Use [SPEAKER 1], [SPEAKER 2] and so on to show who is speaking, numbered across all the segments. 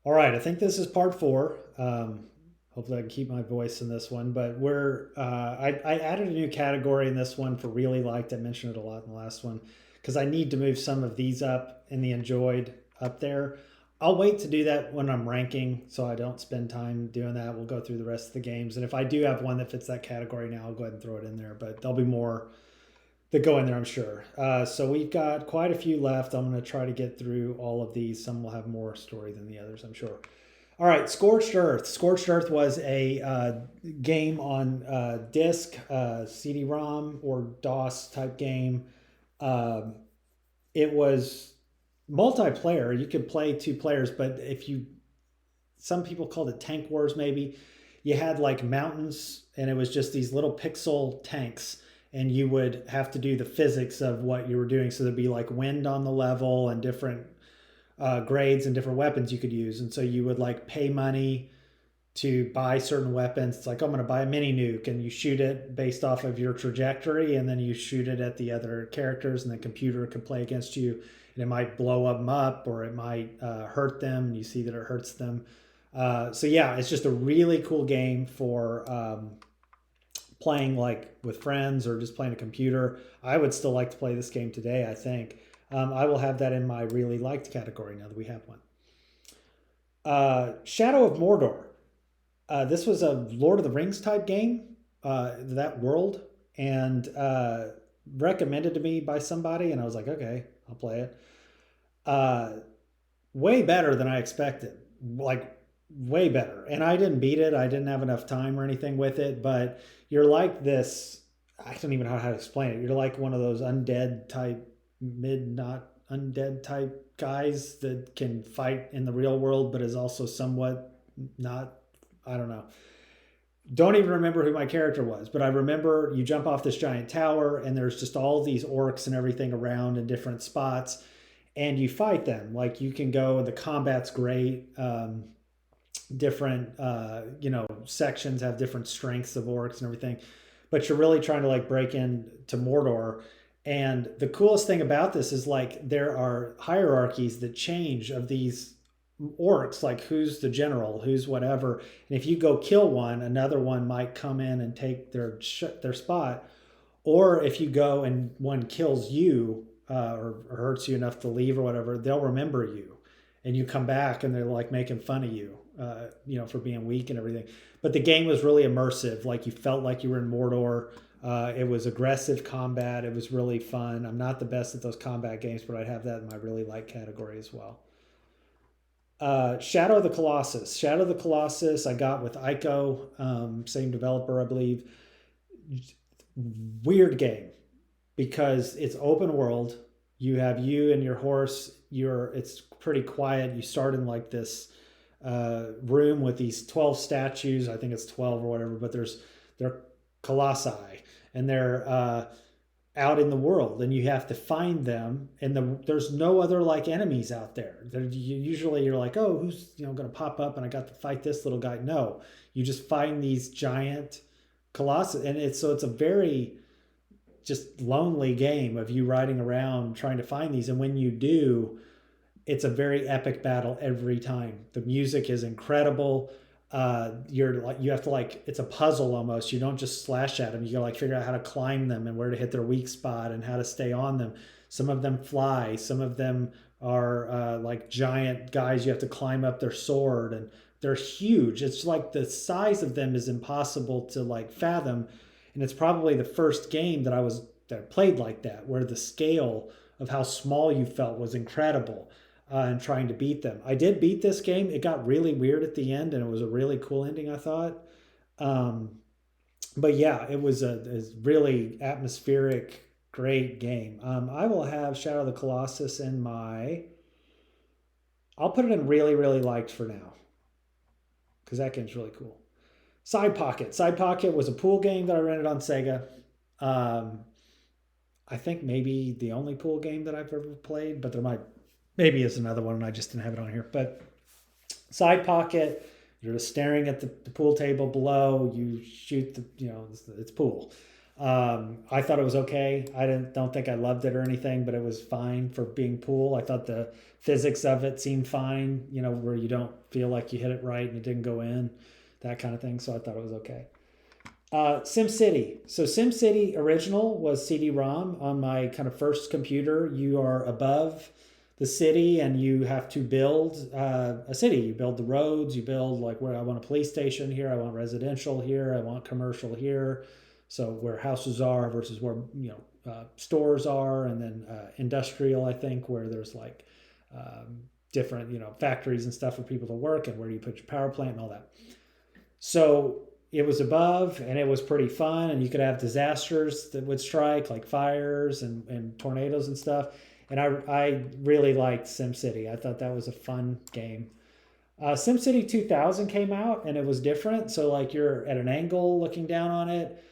[SPEAKER 1] All right, I think this is part four. Hopefully, I can keep my voice in this one. But I added a new category in this one for really liked. I mentioned it a lot in the last one because I need to move some of these up in the enjoyed up there. I'll wait to do that when I'm ranking, so I don't spend time doing that. We'll go through the rest of the games, and if I do have one that fits that category now, I'll go ahead and throw it in there. But there'll be more that go in there, I'm sure. So we've got quite a few left. I'm going to try to get through all of these. Some will have more story than the others, I'm sure. All right, Scorched Earth. Scorched Earth was a game on disk, CD-ROM or DOS type game. Um, it was multiplayer. You could play two players, but if you, some people called it Tank Wars maybe. You had like mountains, and it was just these little pixel tanks, and you would have to do the physics of what you were doing. So there'd be like wind on the level and different grades and different weapons you could use. And so you would like pay money to buy certain weapons. It's like, oh, I'm going to buy a mini nuke, and you shoot it based off of your trajectory, and then you shoot it at the other characters, and the computer can play against you. And it might blow them up, or it might hurt them, and you see that it hurts them. So yeah, it's just a really cool game for playing like with friends or just playing a computer. I would still like to play this game today, I think. I will have that in my really liked category now that we have one. Shadow of Mordor. This was a Lord of the Rings type game, that world, and recommended to me by somebody, and I was like, okay, I'll play it. Uh, Way better than I expected. Like, way better. And I didn't beat it. I didn't have enough time or anything with it, but you're like this. I don't even know how to explain it. You're like one of those undead type, mid not undead type guys that can fight in the real world, but is also somewhat not, I don't know. Don't even remember who my character was, but I remember you jump off this giant tower, and there's just all these orcs and everything around in different spots, and you fight them. Like, you can go, and the combat's great. Different sections have different strengths of orcs and everything, but you're really trying to like break into Mordor. And the coolest thing about this is like there are hierarchies that change of these orcs, like who's the general, who's whatever. And if you go kill one, another one might come in and take their spot. Or if you go and one kills you, or hurts you enough to leave or whatever, they'll remember you, and you come back and they're like making fun of you, for being weak and everything. But the game was really immersive. Like, you felt like you were in Mordor. It was aggressive combat. It was really fun. I'm not the best at those combat games, but I'd have that in my really like category as well. Shadow of the Colossus. Shadow of the Colossus, I got with Ico, same developer, I believe. Weird game because it's open world. You have you and your horse. It's pretty quiet. You start in like this room with these 12 statues. I think it's 12 or whatever, but they're colossi, and they're out in the world, and you have to find them. And there's no other like enemies out there. Usually you're like, oh, who's going to pop up, and I got to fight this little guy. No, you just find these giant colossus, and it's a very just lonely game of you riding around trying to find these. And when you do, it's a very epic battle every time. The music is incredible. You have to, like, it's a puzzle almost. You don't just slash at them. You gotta like figure out how to climb them and where to hit their weak spot and how to stay on them. Some of them fly. Some of them are like giant guys. You have to climb up their sword, and they're huge. It's like the size of them is impossible to like fathom. And it's probably the first game that I played like that, where the scale of how small you felt was incredible. And trying to beat them. I did beat this game. It got really weird at the end, and it was a really cool ending, I thought. Um, but yeah, it was a really atmospheric, great game. I will have Shadow of the Colossus in my. I'll put it in really, really liked for now because that game's really cool. Side Pocket. Side Pocket was a pool game that I rented on Sega. Um, I think maybe the only pool game that I've ever played, but there might maybe is another one and I just didn't have it on here. But Side Pocket, you're just staring at the pool table below. You shoot it's pool. I thought it was okay. I don't think I loved it or anything, but it was fine for being pool. I thought the physics of it seemed fine, you know, where you don't feel like you hit it right and it didn't go in, that kind of thing. So I thought it was okay. SimCity. So SimCity original was CD-ROM on my kind of first computer. You are above the city and you have to build a city. You build the roads. You build like where I want a police station here. I want residential here. I want commercial here. So where houses are versus where stores are, and then industrial. I think where there's like different factories and stuff for people to work, and where do you put your power plant and all that. So it was above and it was pretty fun, and you could have disasters that would strike like fires and tornadoes and stuff. And I really liked SimCity. I thought that was a fun game. SimCity 2000 came out and it was different. So like you're at an angle looking down on it.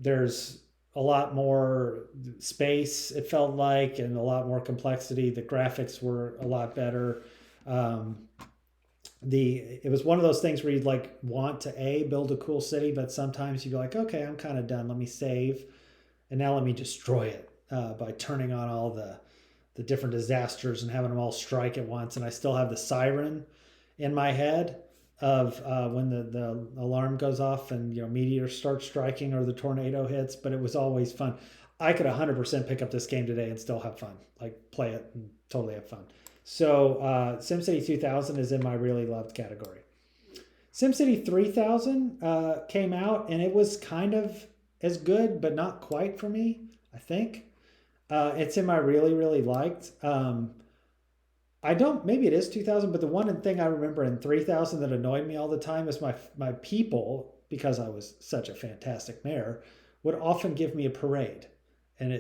[SPEAKER 1] There's a lot more space, it felt like, and a lot more complexity. The graphics were a lot better. It was one of those things where you'd like want to build a cool city, but sometimes you'd be like, okay, I'm kind of done. Let me save, and now let me destroy it by turning on all the different disasters and having them all strike at once. And I still have the siren in my head of when the alarm goes off and meteors start striking or the tornado hits. But it was always fun. I could 100% pick up this game today and still have fun, like play it and totally have fun. So SimCity 2000 is in my really loved category. SimCity 3000 came out and it was kind of as good, but not quite for me, I think. It's in my really, really liked. Maybe it is 2000, but the one thing I remember in 3000 that annoyed me all the time is my people, because I was such a fantastic mayor, would often give me a parade. And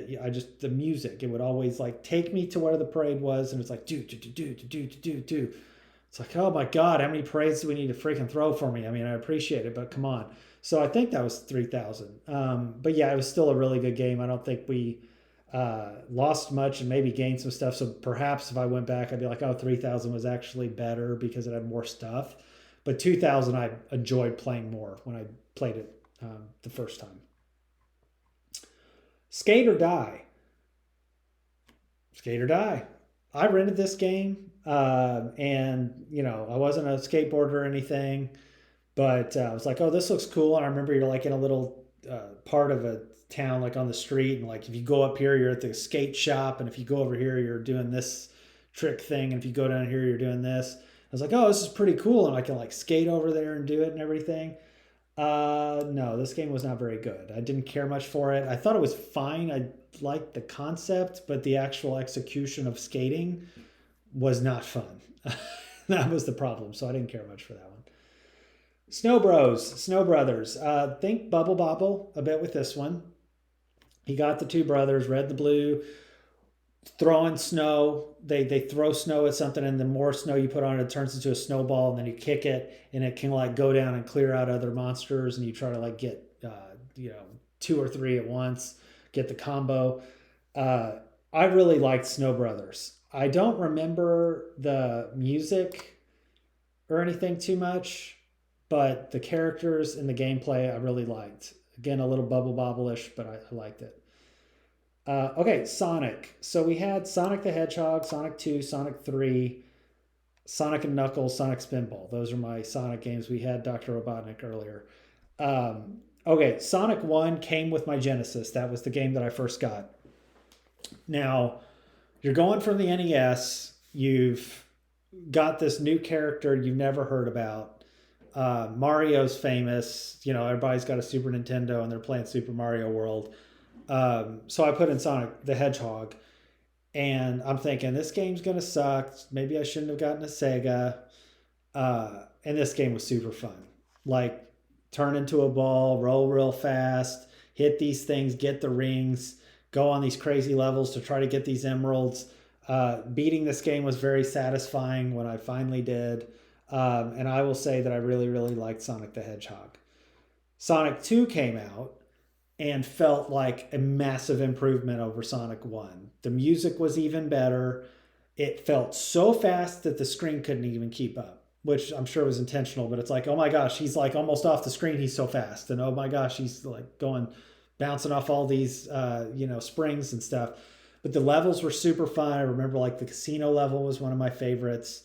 [SPEAKER 1] the music, it would always like take me to where the parade was. And it's like, do. It's like, oh my God, how many parades do we need to freaking throw for me? I mean, I appreciate it, but come on. So I think that was 3000. But yeah, it was still a really good game. I don't think we lost much and maybe gained some stuff. So perhaps if I went back, I'd be like, oh, 3000 was actually better because it had more stuff. But 2000, I enjoyed playing more when I played it the first time. Skate or Die. Skate or Die. I rented this game, and I wasn't a skateboarder or anything, but I was like, oh, this looks cool. And I remember you're like in a little part of a town, like on the street, and like if you go up here, you're at the skate shop, and if you go over here, you're doing this trick thing, and if you go down here, you're doing this. I was like, oh, this is pretty cool, and I can like skate over there and do it and everything. No, this game was not very good. I didn't care much for it. I thought it was fine. I liked the concept, but the actual execution of skating was not fun. That was the problem. So I didn't care much for that one. Snow Bros, Snow Brothers. Think Bubble Bobble a bit with this one. You got the two brothers, red the blue, throwing snow. They throw snow at something, and the more snow you put on it, it turns into a snowball, and then you kick it, and it can like go down and clear out other monsters, and you try to like get two or three at once, get the combo. I really liked Snow Brothers. I don't remember the music or anything too much, but the characters and the gameplay I really liked. Again, a little Bubble Bobble-ish, but I liked it. Okay, Sonic. So we had Sonic the Hedgehog, Sonic 2, Sonic 3, Sonic and Knuckles, Sonic Spinball. Those are my Sonic games. We had Dr. Robotnik earlier. Okay, Sonic 1 came with my Genesis. That was the game that I first got. Now, you're going from the NES. You've got this new character you've never heard about. Mario's famous. Everybody's got a Super Nintendo and they're playing Super Mario World. So I put in Sonic the Hedgehog, and I'm thinking this game's gonna suck. Maybe I shouldn't have gotten a Sega. And this game was super fun. Like turn into a ball, roll real fast, hit these things, get the rings, go on these crazy levels to try to get these emeralds. Beating this game was very satisfying when I finally did. And I will say that I really, really liked Sonic the Hedgehog. Sonic 2 came out and felt like a massive improvement over Sonic 1. The music was even better. It felt so fast that the screen couldn't even keep up, which I'm sure was intentional, but it's like, oh my gosh, he's like almost off the screen. He's so fast. And oh my gosh, he's like going bouncing off all these springs and stuff. But the levels were super fun. I remember like the casino level was one of my favorites.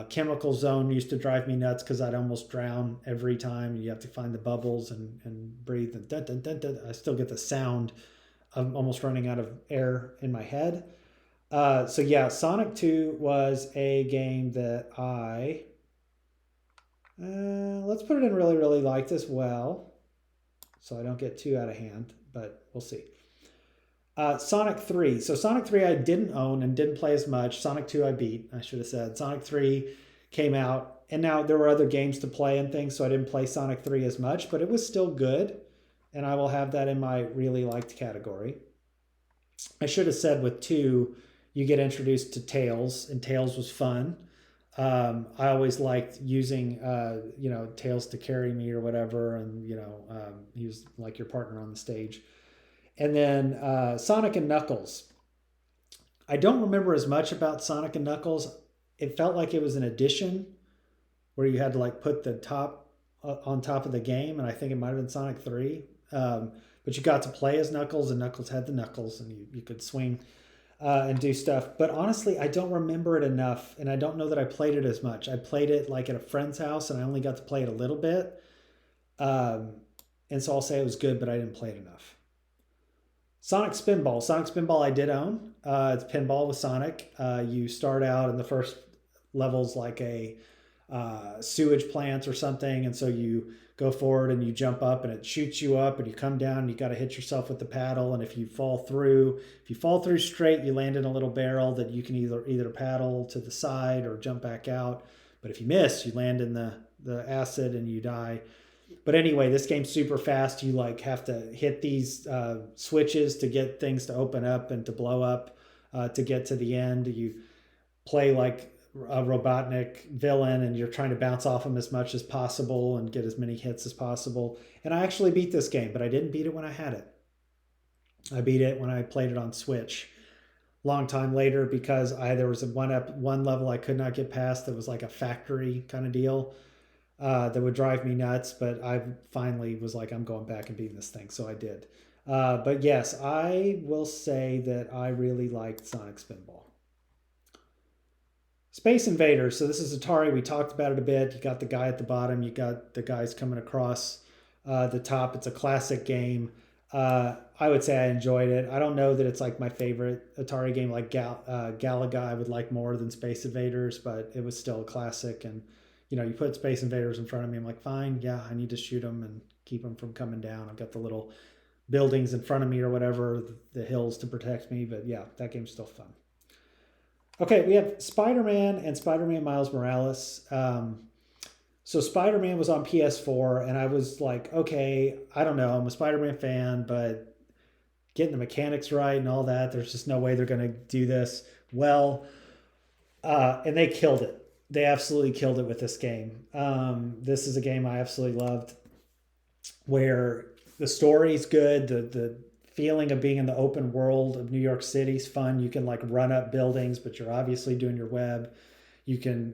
[SPEAKER 1] Chemical Zone used to drive me nuts because I'd almost drown every time. You have to find the bubbles and breathe. And dun, dun, dun, dun. I still get the sound of almost running out of air in my head. So yeah, Sonic 2 was a game that I let's put it in really, really liked as well, so I don't get too out of hand, but we'll see. Sonic 3. So Sonic 3 I didn't own and didn't play as much. Sonic 2 I beat, I should have said. Sonic 3 came out, and now there were other games to play and things, so I didn't play Sonic 3 as much, but it was still good, and I will have that in my really liked category. I should have said with 2, you get introduced to Tails, and Tails was fun. I always liked using, Tails to carry me or whatever, and he was like your partner on the stage. And then Sonic and Knuckles. I don't remember as much about Sonic and Knuckles. It felt like it was an addition where you had to like put the top on top of the game, and I think it might have been Sonic 3. But you got to play as Knuckles, and Knuckles had the knuckles, and you could swing and do stuff. But honestly, I don't remember it enough, and I don't know that I played it as much. I played it like at a friend's house, and I only got to play it a little bit. And so I'll say it was good, but I didn't play it enough. Sonic Spinball. Sonic Spinball I did own. It's pinball with Sonic. You start out in the first levels like a sewage plant or something, and so you go forward and you jump up and it shoots you up, and you come down and you got to hit yourself with the paddle, and if you fall through straight, you land in a little barrel that you can either paddle to the side or jump back out. But if you miss, you land in the acid and you die. But anyway, this game's super fast. You like have to hit these switches to get things to open up and to blow up to get to the end. You play like a Robotnik villain, and you're trying to bounce off him as much as possible and get as many hits as possible. And I actually beat this game, but I didn't beat it when I had it. I beat it when I played it on Switch long time later, because there was one level I could not get past that was like a factory kind of deal that would drive me nuts. But I finally was like, I'm going back and beating this thing, so I did. But yes, I will say that I really liked Sonic Spinball. Space Invaders. So this is Atari. We talked about it a bit. You got the guy at the bottom. You got the guys coming across the top. It's a classic game. I would say I enjoyed it. I don't know that it's like my favorite Atari game, like Galaga I would like more than Space Invaders, but it was still a classic. And, you put Space Invaders in front of me, I'm like, fine, yeah, I need to shoot them and keep them from coming down. I've got the little buildings in front of me or whatever, the hills to protect me. But yeah, that game's still fun. Okay, we have Spider-Man and Spider-Man Miles Morales. So Spider-Man was on PS4, and I was like, okay, I don't know, I'm a Spider-Man fan, but getting the mechanics right and all that, there's just no way they're going to do this well. And they killed it. They absolutely killed it with this game. This is a game I absolutely loved, where the story's good, the feeling of being in the open world of New York City is fun. You can like run up buildings, but you're obviously doing your web. You can,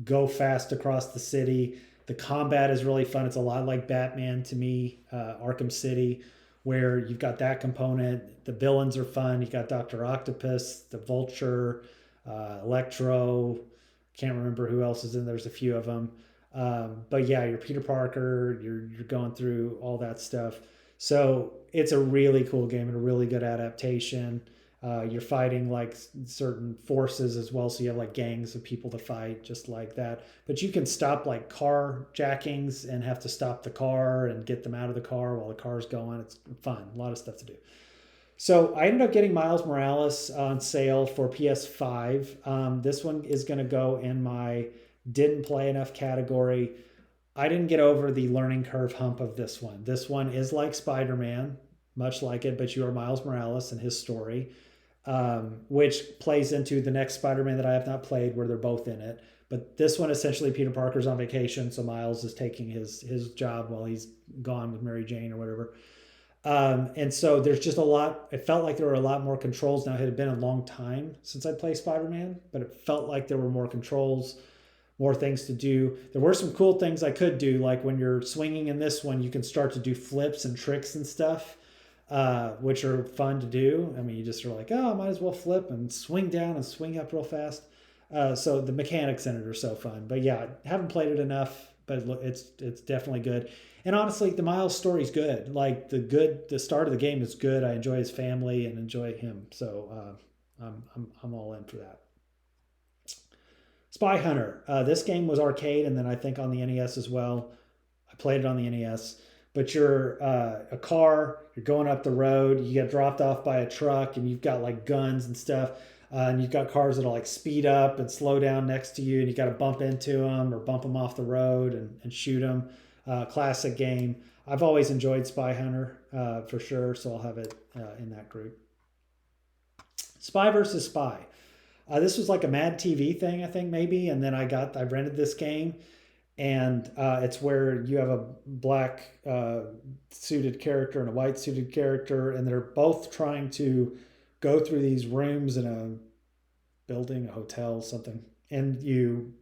[SPEAKER 1] go fast across the city. The combat is really fun. It's a lot like Batman to me, Arkham City, where you've got that component. The villains are fun. You got Dr. Octopus, the Vulture, Electro. Can't remember who else is in there. There's a few of them. But yeah, you're Peter Parker. You're going through all that stuff. So it's a really cool game and a really good adaptation. You're fighting like certain forces as well. So you have like gangs of people to fight just like that. But you can stop like car jackings and have to stop the car and get them out of the car while the car's going. It's fun. A lot of stuff to do. So I ended up getting Miles Morales on sale for PS5. This one is going to go in my didn't play enough category. I didn't get over the learning curve hump of this one. This one is like Spider-Man, much like it, but you are Miles Morales and his story, which plays into the next Spider-Man that I have not played, where they're both in it. But this one, essentially, Peter Parker's on vacation, so Miles is taking his job while he's gone with Mary Jane or whatever. And so there's just a lot. It felt like there were a lot more controls. Now, it had been a long time since I played Spider-Man, but it felt like there were more controls, more things to do. There were some cool things I could do, like when you're swinging in this one, you can start to do flips and tricks and stuff. which are fun to do. I mean, you just are like, oh, I might as well flip and swing down and swing up real fast. So the mechanics in it are so fun. But yeah, I haven't played it enough, but it's definitely good. And honestly, the Miles story is good. Like the start of the game is good. I enjoy his family and enjoy him. So I'm all in for that. Spy Hunter. This game was arcade, and then I think on the NES as well. I played it on the NES. But you're a car. You're going up the road. You get dropped off by a truck, and you've got like guns and stuff. And you've got cars that'll like speed up and slow down next to you, and you got to bump into them or bump them off the road and shoot them. Classic game. I've always enjoyed Spy Hunter for sure, so I'll have it in that group. Spy versus Spy. This was like a Mad TV thing, I think maybe, and then I rented this game, and it's where you have a black suited character and a white suited character, and they're both trying to go through these rooms in a building, a hotel, something, and you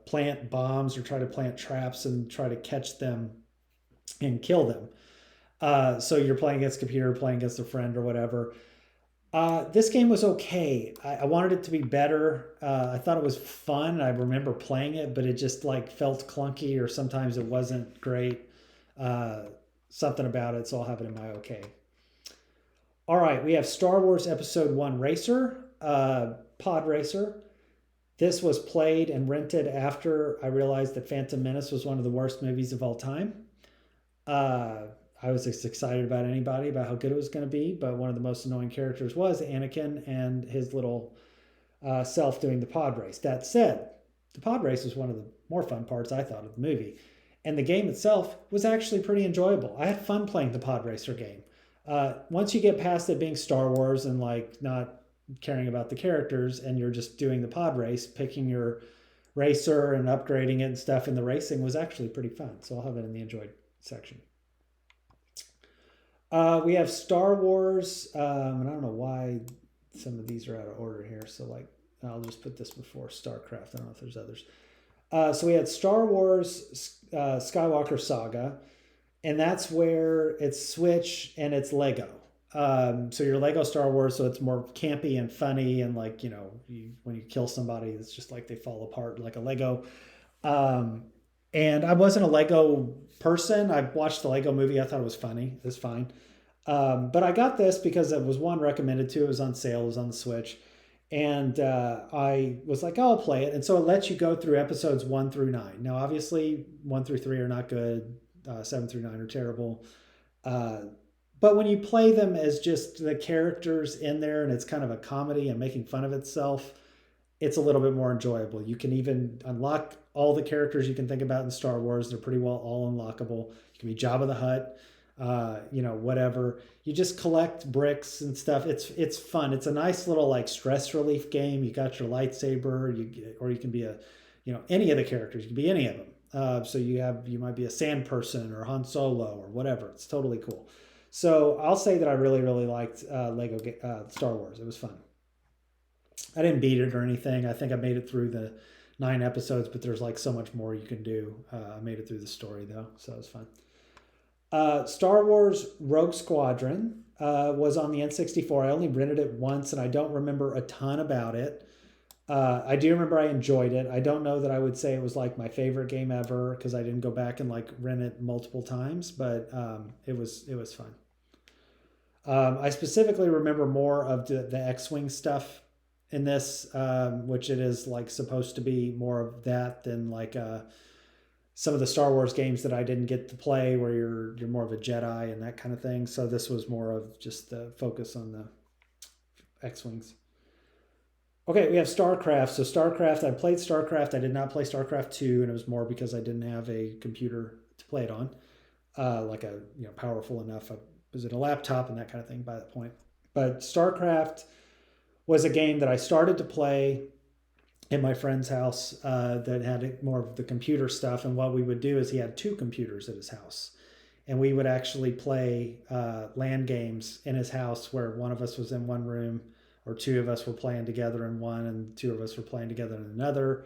[SPEAKER 1] plant bombs or try to plant traps and try to catch them and kill them. So you're playing against a computer, playing against a friend or whatever. This game was okay. I wanted it to be better. I thought it was fun. I remember playing it, but it just like felt clunky, or sometimes it wasn't great. Something about it, so I'll have it in my okay. All right, we have Star Wars Episode 1 Racer, Pod Racer. This was played and rented after I realized that Phantom Menace was one of the worst movies of all time. I was as excited about anybody about how good it was going to be, but one of the most annoying characters was Anakin and his little self doing the pod race. That said, the pod race was one of the more fun parts, I thought, of the movie. And the game itself was actually pretty enjoyable. I had fun playing the pod racer game. Once you get past it being Star Wars and like not caring about the characters, and you're just doing the pod race, picking your racer and upgrading it and stuff, and the racing was actually pretty fun. So I'll have it in the enjoyed section. We have Star Wars, and I don't know why some of these are out of order here. So like, I'll just put this before StarCraft. I don't know if there's others. So we had Star Wars Skywalker Saga, and that's where it's Switch and it's Lego. So your Lego Star Wars, so it's more campy and funny, and like, you know, when you kill somebody, it's just like they fall apart like a Lego. And I wasn't a Lego person. I watched the Lego movie. I thought it was funny. It was fine. But I got this because it was one recommended to. It was on sale. It was on the Switch. And I was like, oh, I'll play it. And so it lets you go through episodes 1 through 9. Now, obviously, 1 through 3 are not good. 7 through 9 are terrible. But when you play them as just the characters in there, and it's kind of a comedy and making fun of itself, it's a little bit more enjoyable. You can even unlock all the characters you can think about in Star Wars. They're pretty well all unlockable. You can be Jabba the Hutt, whatever. You just collect bricks and stuff. It's fun. It's a nice little like stress relief game. You got your lightsaber, or you can be any of the characters. You can be any of them. So you might be a sand person or Han Solo or whatever. It's totally cool. So I'll say that I really, really liked Lego Star Wars. It was fun. I didn't beat it or anything. I think I made it through the 9 episodes, but there's like so much more you can do. I made it through the story though, so it was fun. Star Wars Rogue Squadron was on the N64. I only rented it once, and I don't remember a ton about it. I do remember I enjoyed it. I don't know that I would say it was like my favorite game ever, because I didn't go back and like rent it multiple times, but it was fun. I specifically remember more of the X-Wing stuff in this, which it is like supposed to be more of that than like some of the Star Wars games that I didn't get to play, where you're more of a Jedi and that kind of thing. So this was more of just the focus on the X-Wings. Okay, we have StarCraft. So StarCraft, I played StarCraft. I did not play StarCraft 2, and it was more because I didn't have a computer to play it on, like a powerful enough. I was in a laptop and that kind of thing by that point. But StarCraft was a game that I started to play in my friend's house that had more of the computer stuff. And what we would do is he had 2 computers at his house. And we would actually play LAN games in his house, where one of us was in one room, or 2 of us were playing together in one and 2 of us were playing together in another.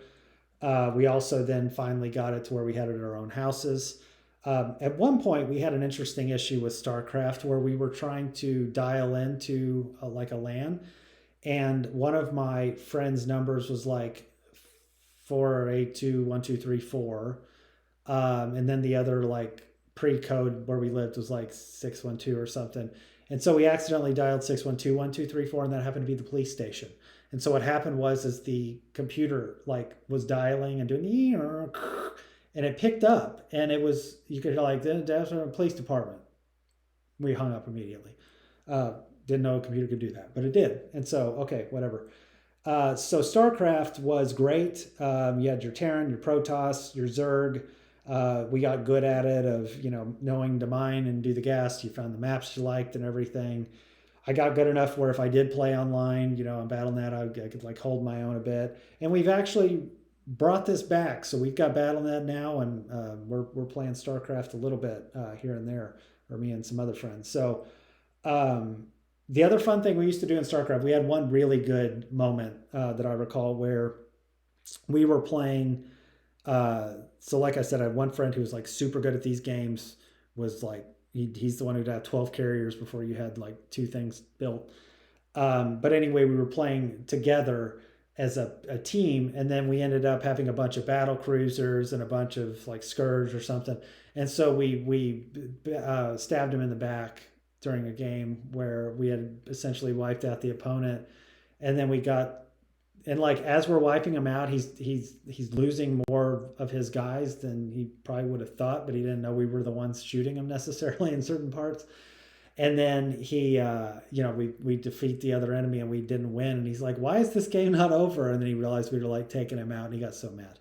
[SPEAKER 1] We also then finally got it to where we had it at our own houses. At one point, we had an interesting issue with StarCraft where we were trying to dial into like a LAN, and one of my friend's numbers was like 4821234, and then the other like pre-code where we lived was like 612 or something. And so we accidentally dialed 6121234, and that happened to be the police station. And so what happened was is the computer like was dialing and doing and it picked up, and it was, you could like, that's a police department. We hung up immediately. Didn't know a computer could do that, but it did. And so, okay, whatever. So StarCraft was great. You had your Terran, your Protoss, your Zerg. We got good at it of, knowing to mine and do the gas. You found the maps you liked and everything. I got good enough where if I did play online, on BattleNet, I could like hold my own a bit. And we've actually brought this back. So we've got BattleNet now, and we're playing StarCraft a little bit here and there, or me and some other friends. So the other fun thing we used to do in StarCraft, we had one really good moment that I recall where we were playing. So like I said, I had one friend who was like super good at these games, was like, he's the one who'd have 12 carriers before you had like two things built. But anyway, we were playing together as a team, and then we ended up having a bunch of battle cruisers and a bunch of like Scourge or something. And so we stabbed him in the back during a game where we had essentially wiped out the opponent. And then we got, and like as we're wiping him out, he's losing more of his guys than he probably would have thought, but he didn't know we were the ones shooting him necessarily in certain parts. And then he, we defeat the other enemy and we didn't win. And he's like, "Why is this game not over?" And then he realized we were like taking him out, and he got so mad.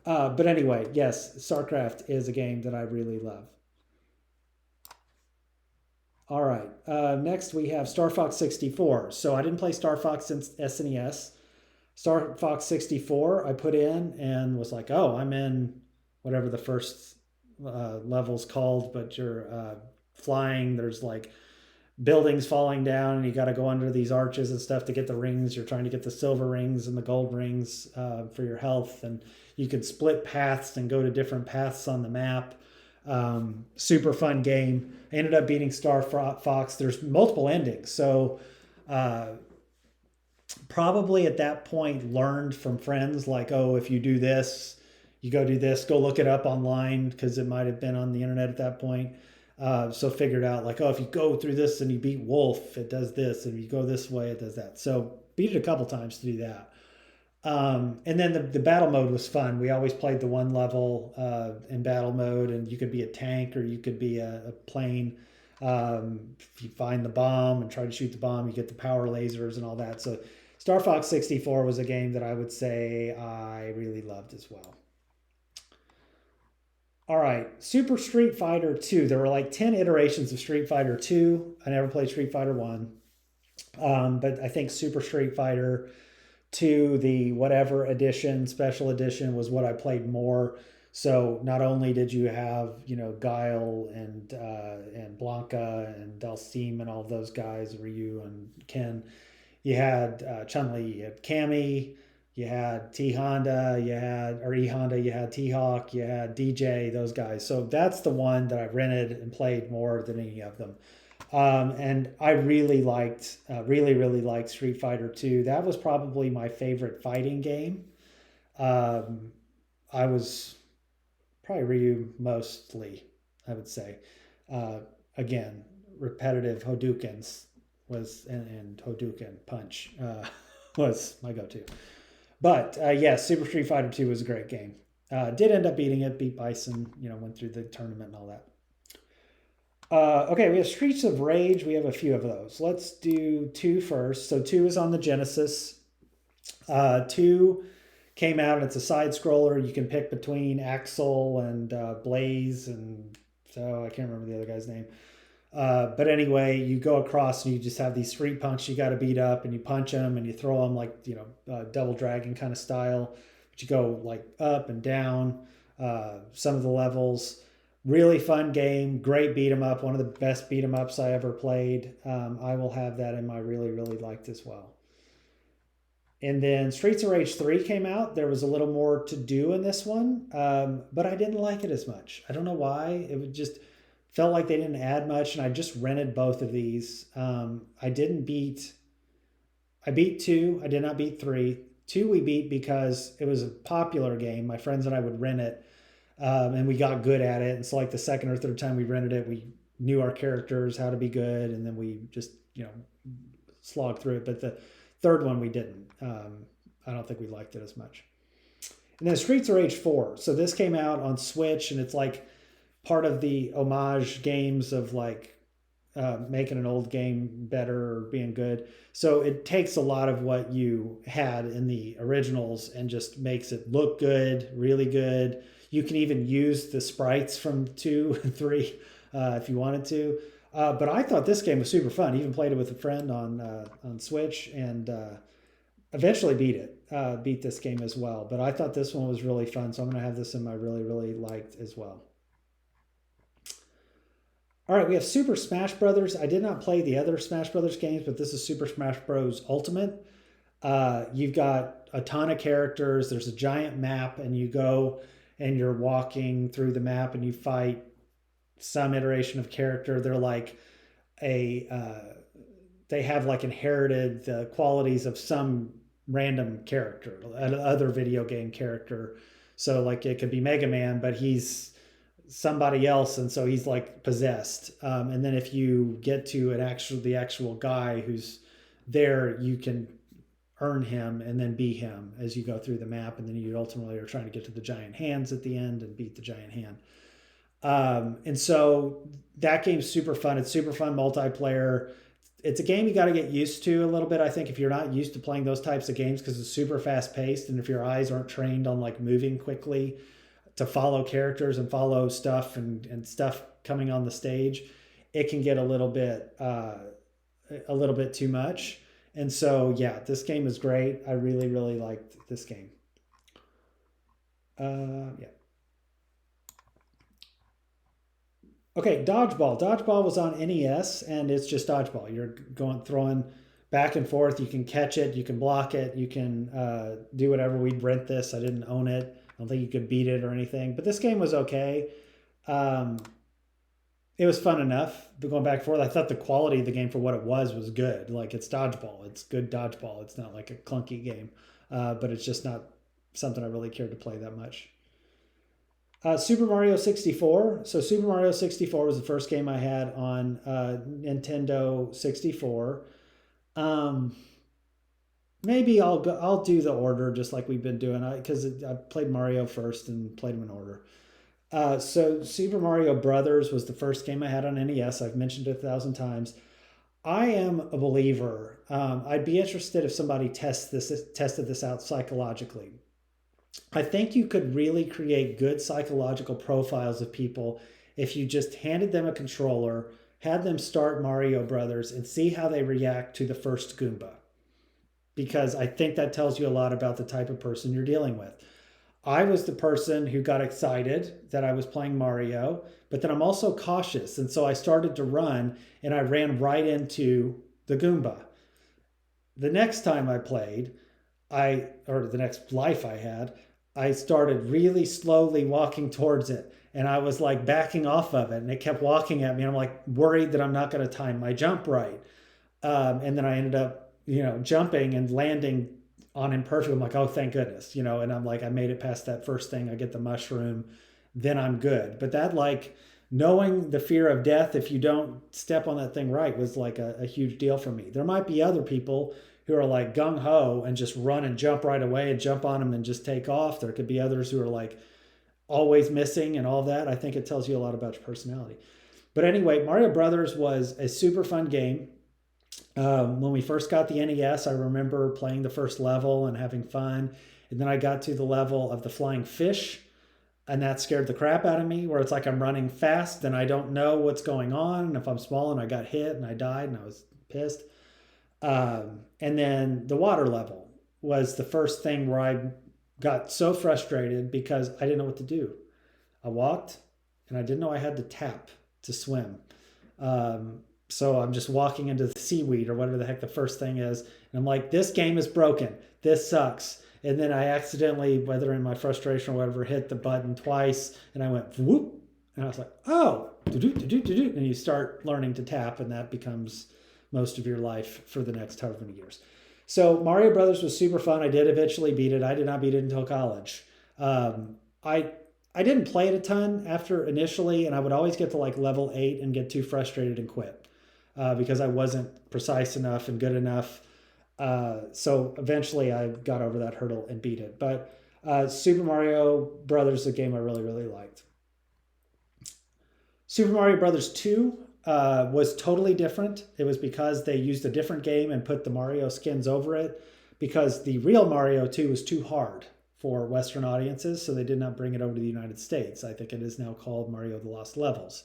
[SPEAKER 1] But anyway, yes, StarCraft is a game that I really love. All right. Next, we have Star Fox 64. So I didn't play Star Fox since SNES. Star Fox 64, I put in and was like, oh, I'm in whatever the first level's called, but you're flying. There's like buildings falling down, and you got to go under these arches and stuff to get the rings. You're trying to get the silver rings and the gold rings for your health, and you can split paths and go to different paths on the map. Super fun game. I ended up beating Star Fox. There's multiple endings, so probably at that point learned from friends like, oh, if you do this, you go do this, go look it up online, because it might have been on the internet at that point. So figured out like, oh, if you go through this and you beat Wolf, it does this, and if you go this way, it does that. So beat it a couple times to do that. And then the battle mode was fun. We always played the one level in battle mode, and you could be a tank or you could be a plane. If you find the bomb and try to shoot the bomb, you get the power lasers and all that. So Star Fox 64 was a game that I would say I really loved as well. All right, Super Street Fighter 2. There were like 10 iterations of Street Fighter 2. I never played Street Fighter 1. But I think Super Street Fighter 2, the whatever edition, special edition, was what I played more. So not only did you have, Guile and Blanca and Dhalsim and all those guys, Ryu and Ken, you had Chun-Li, you had Cammy, you had T Honda, E Honda, you had T Hawk, you had DJ, those guys. So that's the one that I rented and played more than any of them. And I really liked, really liked Street Fighter 2. That was probably my favorite fighting game. I was probably Ryu mostly, I would say. Again, repetitive Hadoukens and Hadouken punch was my go-to. But yes, Super Street Fighter 2 was a great game. Did end up beating it, beat Bison, went through the tournament and all that. Okay, we have Streets of Rage. We have a few of those. Let's do 2 first. So 2 is on the Genesis. 2 came out, and it's a side scroller. You can pick between Axel and Blaze, and so I can't remember the other guy's name. But anyway, you go across and you just have these street punks you got to beat up, and you punch them and you throw them like, Double Dragon kind of style. But you go like up and down some of the levels. Really fun game, great beat 'em up, one of the best beat 'em ups I ever played. I will have that in my really liked as well. And then Streets of Rage 3 came out. There was a little more to do in this one, but I didn't like it as much. I don't know why. It would just felt like they didn't add much, and I just rented both of these. I didn't beat. I beat 2. I did not beat 3. 2 we beat because it was a popular game. My friends and I would rent it, and we got good at it. And so, like the second or third time we rented it, we knew our characters, how to be good, and then we just slogged through it. But the third one we didn't. I don't think we liked it as much. And then Streets of Rage 4. So this came out on Switch, and it's like part of the homage games of like making an old game better or being good. So it takes a lot of what you had in the originals and just makes it look good, really good. You can even use the sprites from 2 and 3 if you wanted to. But I thought this game was super fun. I even played it with a friend on Switch, and eventually beat this game as well. But I thought this one was really fun, so I'm going to have this in my really, really liked as well. All right, we have Super Smash Brothers. I did not play the other Smash Brothers games, but this is Super Smash Bros. Ultimate. You've got a ton of characters. There's a giant map, and you go and you're walking through the map, and you fight some iteration of character. They're like they have like inherited the qualities of some random character, other video game character. So like it could be Mega Man, but he's somebody else, and so he's like possessed. And then if you get to the actual guy who's there, you can earn him and then be him as you go through the map, and then you ultimately are trying to get to the giant hands at the end and beat the giant hand. And so that game's super fun. It's super fun multiplayer. It's a game you got to get used to a little bit, I think, if you're not used to playing those types of games, because it's super fast paced, and if your eyes aren't trained on like moving quickly to follow characters and follow stuff and stuff coming on the stage, it can get a little bit too much. And so yeah, this game is great. I really, really liked this game. Yeah. Okay, dodgeball. Dodgeball was on NES, and it's just dodgeball. You're going throwing back and forth. You can catch it. You can block it. You can do whatever. We'd rent this. I didn't own it. I don't think you could beat it or anything. But this game was okay. It was fun enough. But going back and forth, I thought the quality of the game for what it was good. Like, it's dodgeball. It's good dodgeball. It's not like a clunky game. But it's just not something I really cared to play that much. Super Mario 64. So Super Mario 64 was the first game I had on Nintendo 64. Maybe I'll do the order just like we've been doing, because I played Mario first and played them in order. So Super Mario Brothers was the first game I had on NES. I've mentioned it 1,000 times. I am a believer. I'd be interested if somebody tested this out psychologically. I think you could really create good psychological profiles of people if you just handed them a controller, had them start Mario Brothers, and see how they react to the first Goomba. Because I think that tells you a lot about the type of person you're dealing with. I was the person who got excited that I was playing Mario, but then I'm also cautious. And so I started to run, and I ran right into the Goomba. The next time I played, or the next life I had, I started really slowly walking towards it, and I was like backing off of it, and it kept walking at me, and I'm like worried that I'm not going to time my jump right. And then I ended up, jumping and landing on him perfect. I'm like, oh, thank goodness, and I'm like, I made it past that first thing. I get the mushroom, then I'm good. But that, like, knowing the fear of death if you don't step on that thing right was like a huge deal for me. There might be other people who are like gung-ho and just run and jump right away and jump on them and just take off. There could be others who are like always missing and all that. I think it tells you a lot about your personality. But anyway, Mario Brothers was a super fun game. When we first got the NES, I remember playing the first level and having fun. And then I got to the level of the flying fish, and that scared the crap out of me, where it's like I'm running fast and I don't know what's going on. And if I'm small and I got hit and I died and I was pissed. And then the water level was the first thing where I got so frustrated because I didn't know what to do. I walked and I didn't know I had to tap to swim. So I'm just walking into the seaweed or whatever the heck the first thing is. And I'm like, this game is broken. this sucks. And then I accidentally, whether in my frustration or whatever, hit the button twice, and I went whoop, and I was like, oh, and you start learning to tap, and that becomes most of your life for the next however many years. So Mario Brothers was super fun. I did eventually beat it. I did not beat it until college. I didn't play it a ton after initially, and I would always get to like level 8 and get too frustrated and quit because I wasn't precise enough and good enough. So eventually I got over that hurdle and beat it. But Super Mario Brothers is a game I really, really liked. Super Mario Brothers 2 was totally different. It was because they used a different game and put the Mario skins over it, because the real Mario 2 was too hard for Western audiences, so they did not bring it over to the United States. I think it is now called Mario the Lost Levels.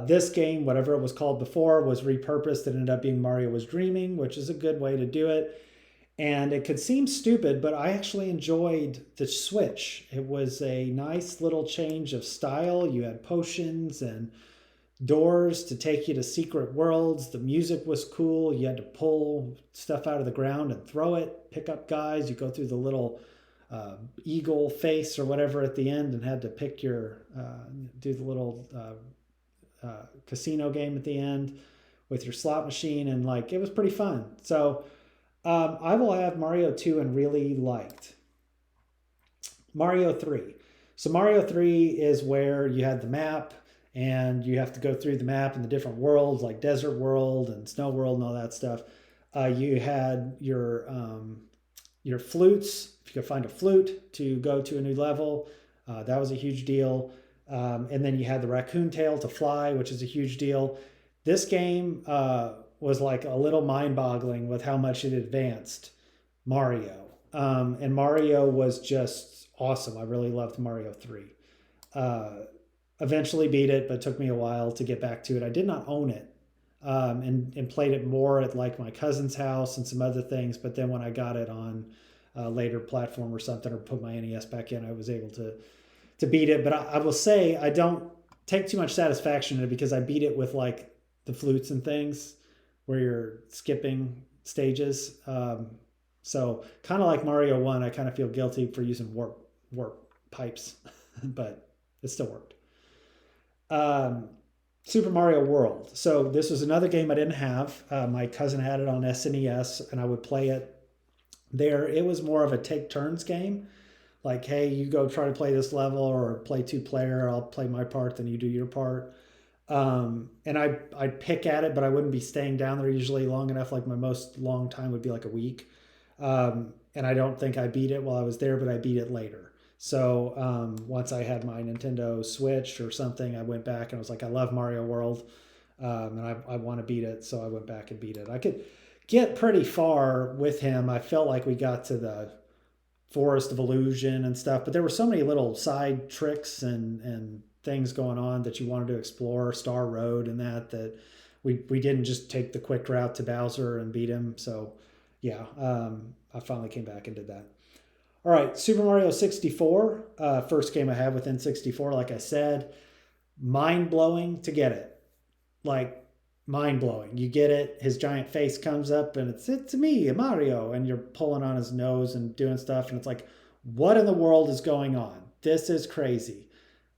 [SPEAKER 1] This game, whatever it was called before, was repurposed. It ended up being Mario Was Dreaming, which is a good way to do it. And it could seem stupid, but I actually enjoyed the Switch. It was a nice little change of style. You had potions and doors to take you to secret worlds. The music was cool. You had to pull stuff out of the ground and throw it, pick up guys. You go through the little eagle face or whatever at the end and had to pick your, do the little casino game at the end with your slot machine. And like, it was pretty fun. So I will have Mario 2 and really liked. Mario 3. So Mario 3 is where you had the map and you have to go through the map and the different worlds like Desert World and Snow World and all that stuff. You had your flutes. If you could find a flute to go to a new level, that was a huge deal. And then you had the raccoon tail to fly, which is a huge deal. This game was like a little mind-boggling with how much it advanced Mario. And Mario was just awesome. I really loved Mario 3. Eventually beat it, but it took me a while to get back to it. I did not own it and played it more at like my cousin's house and some other things. But then when I got it on a later platform or something, or put my NES back in, I was able to beat it. But I will say I don't take too much satisfaction in it because I beat it with like the flutes and things where you're skipping stages. So kind of like Mario 1, I kind of feel guilty for using warp pipes, but it still worked. Super Mario World. So this was another game I didn't have. My cousin had it on SNES, and I would play it there. It was more of a take turns game. Like, hey, you go try to play this level or play 2-player. I'll play my part, then you do your part. And I'd pick at it, but I wouldn't be staying down there usually long enough. Like my most long time would be like a week. And I don't think I beat it while I was there, but I beat it later. So once I had my Nintendo Switch or something, I went back and I was like, I love Mario World, and I want to beat it. So I went back and beat it. I could get pretty far with him. I felt like we got to the Forest of Illusion and stuff, but there were so many little side tricks and things going on that you wanted to explore, Star Road and that we didn't just take the quick route to Bowser and beat him. So yeah, I finally came back and did that. All right, Super Mario 64, first game I had with N64, like I said, mind-blowing to get it. Like, mind-blowing. You get it, his giant face comes up, and it's me, Mario, and you're pulling on his nose and doing stuff, and it's like, what in the world is going on? This is crazy.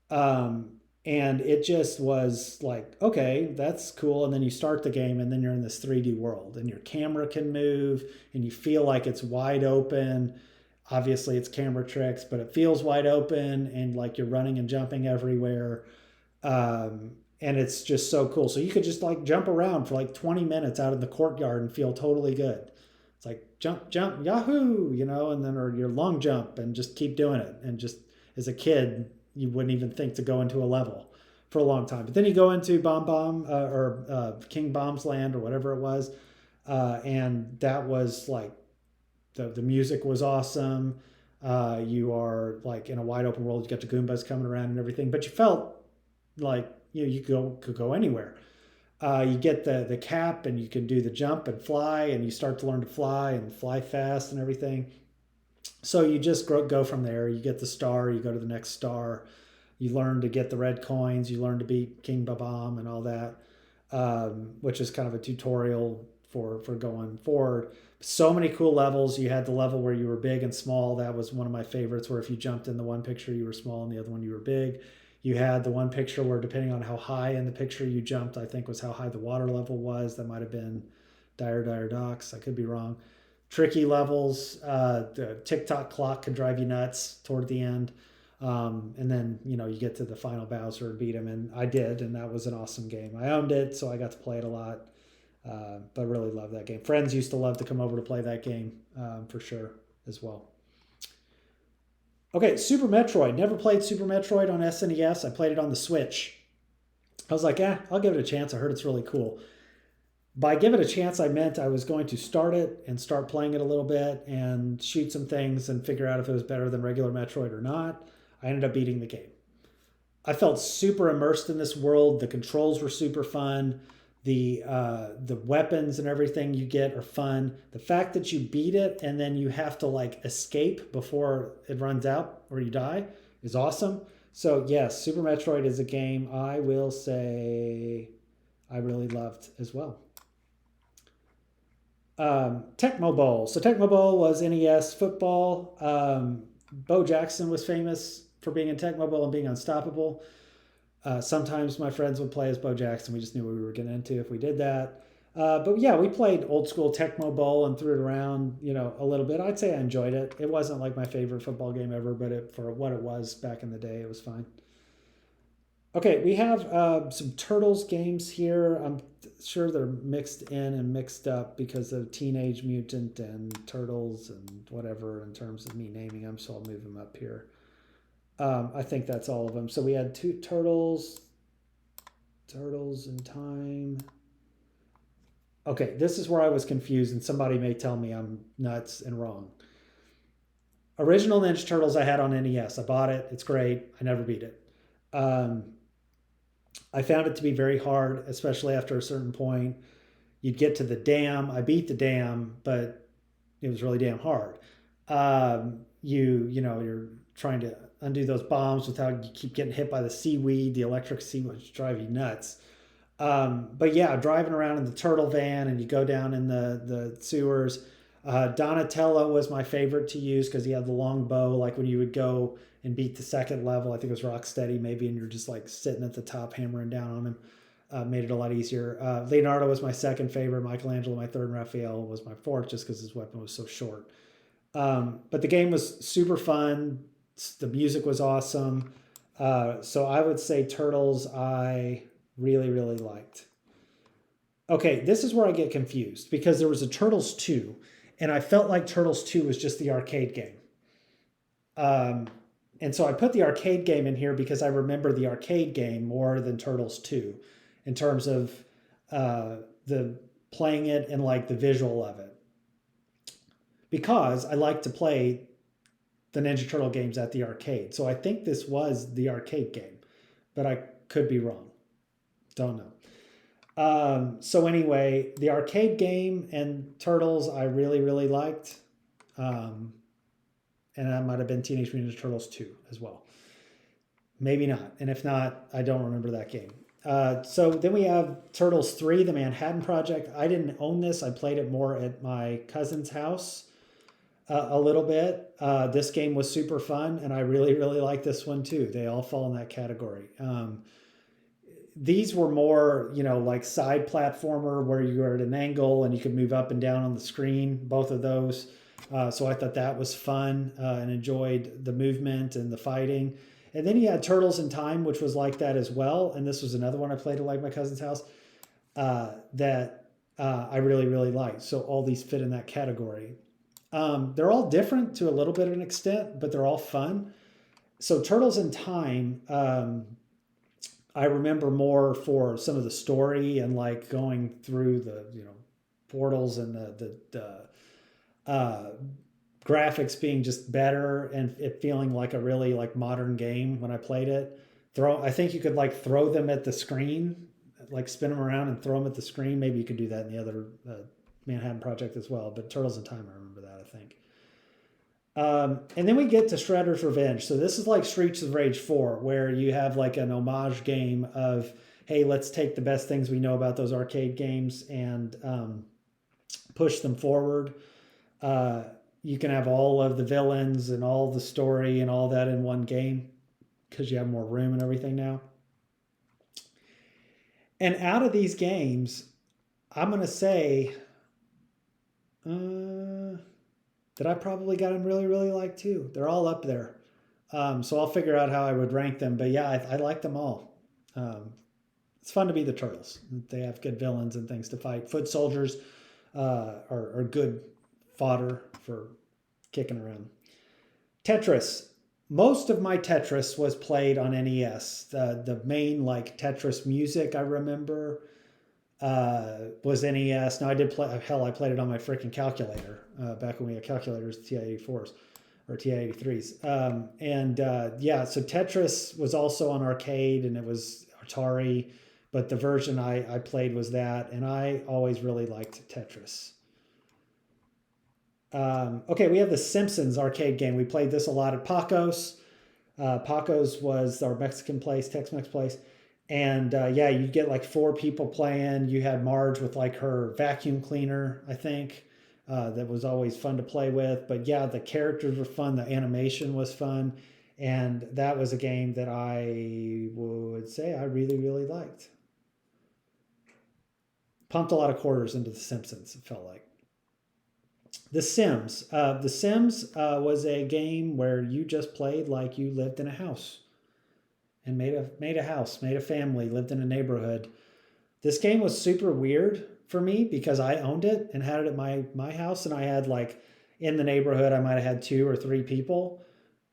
[SPEAKER 1] And it just was like, okay, that's cool. And then you start the game, and then you're in this 3D world, and your camera can move, and you feel like it's wide open. Obviously it's camera tricks, but it feels wide open and like you're running and jumping everywhere. And it's just so cool. So you could just like jump around for like 20 minutes out in the courtyard and feel totally good. It's like jump, jump, Yahoo, and then, or your long jump and just keep doing it. And just as a kid, you wouldn't even think to go into a level for a long time. But then you go into King Bomb's Land or whatever it was. And that was like, the music was awesome. You are like in a wide open world. You got the Goombas coming around and everything, but you felt like you could go anywhere. You get the cap and you can do the jump and fly, and you start to learn to fly and fly fast and everything. So you just go from there. You get the star. You go to the next star. You learn to get the red coins. You learn to beat King Babam and all that, which is kind of a tutorial for going forward. So many cool levels. You had the level where you were big and small. That was one of my favorites, where if you jumped in the one picture you were small and the other one you were big. You had the one picture where, depending on how high in the picture you jumped, I think was how high the water level was. That might have been Dire Docks. I could be wrong. Tricky levels. The TikTok clock could drive you nuts toward the end. And then, you get to the final Bowser and beat him. And I did, and that was an awesome game. I owned it, so I got to play it a lot. But really love that game. Friends used to love to come over to play that game for sure as well. Okay, Super Metroid. Never played Super Metroid on SNES. I played it on the Switch. I was like, I'll give it a chance. I heard it's really cool. By give it a chance, I meant I was going to start it and start playing it a little bit and shoot some things and figure out if it was better than regular Metroid or not. I ended up beating the game. I felt super immersed in this world. The controls were super fun. The weapons and everything you get are fun. The fact that you beat it and then you have to escape before it runs out or you die is awesome. So yes, Super Metroid is a game I will say I really loved as well. Tecmo Bowl. So Tecmo Bowl was NES football. Bo Jackson was famous for being in Tecmo Bowl and being unstoppable. Sometimes my friends would play as Bo Jackson. We just knew what we were getting into if we did that. But yeah, we played old school Tecmo Bowl and threw it around, a little bit. I'd say I enjoyed it. It wasn't like my favorite football game ever, but for what it was back in the day, it was fine. Okay, we have some Turtles games here. I'm sure they're mixed in and mixed up because of Teenage Mutant and Turtles and whatever in terms of me naming them, so I'll move them up here. I think that's all of them. So we had two Turtles in Time. Okay, this is where I was confused, and somebody may tell me I'm nuts and wrong. Original Ninja Turtles I had on NES. I bought it. It's great. I never beat it. I found it to be very hard, especially after a certain point. You'd get to the dam. I beat the dam, but it was really damn hard. You're trying to undo those bombs without you keep getting hit by the seaweed, the electric seaweed, which drive you nuts. But yeah, driving around in the turtle van and you go down in the sewers. Donatello was my favorite to use because he had the long bow. Like when you would go and beat the second level, I think it was Rocksteady maybe, and you're just sitting at the top hammering down on him. Made it a lot easier. Leonardo was my second favorite. Michelangelo my third, and Raphael was my fourth just because his weapon was so short. But the game was super fun. The music was awesome. So I would say Turtles I really, really liked. Okay, this is where I get confused because there was a Turtles 2, and I felt like Turtles 2 was just the arcade game. And so I put the arcade game in here because I remember the arcade game more than Turtles 2 in terms of the playing it and the visual of it. Because I like to play the Ninja Turtle games at the arcade. So I think this was the arcade game, but I could be wrong. Don't know. So anyway, the arcade game and Turtles I really, really liked. And that might have been Teenage Mutant Ninja Turtles 2 as well. Maybe not. And if not, I don't remember that game. So then we have Turtles 3, The Manhattan Project. I didn't own this. I played it more at my cousin's house a little bit. This game was super fun, and I really, really like this one too. They all fall in that category. These were more, side platformer where you were at an angle and you could move up and down on the screen, both of those. So I thought that was fun and enjoyed the movement and the fighting. And then you had Turtles in Time, which was like that as well. And this was another one I played at my cousin's house that I really, really liked. So all these fit in that category. They're all different to a little bit of an extent, but they're all fun. So Turtles in Time, I remember more for some of the story and going through the portals and the graphics being just better and it feeling like a really modern game when I played it. I think you could throw them at the screen, spin them around and throw them at the screen. Maybe you could do that in the other Manhattan Project as well, but Turtles in Time, I remember that, I think. And then we get to Shredder's Revenge. So this is like Streets of Rage 4, where you have an homage game of, hey, let's take the best things we know about those arcade games and push them forward. Uh, you can have all of the villains and all the story and all that in one game because you have more room and everything now. And out of these games, I'm going to say that I probably got them really, really like too. They're all up there. So I'll figure out how I would rank them. But yeah, I like them all. It's fun to be the Turtles. They have good villains and things to fight. Foot soldiers are good fodder for kicking around. Tetris. Most of my Tetris was played on NES. The main like Tetris music I remember was NES. Now I did play. Hell, I played it on my freaking calculator back when we had calculators, TI-84s or TI-83s. Yeah, so Tetris was also on arcade and it was Atari, but the version I played was that, and I always really liked Tetris. Okay, we have the Simpsons arcade game. We played this a lot at Paco's. Paco's was our Mexican place, Tex-Mex place. And yeah, you get like 4 people playing. You had Marge with like her vacuum cleaner, I think. That was always fun to play with. But yeah, the characters were fun. The animation was fun. And that was a game that I would say I really, really liked. Pumped a lot of quarters into The Simpsons, it felt like. The Sims. The Sims was a game where you just played like you lived in a house and made a house, made a family, lived in a neighborhood. This game was super weird for me because I owned it and had it at my house, and I had like in the neighborhood I might have had 2 or 3 people,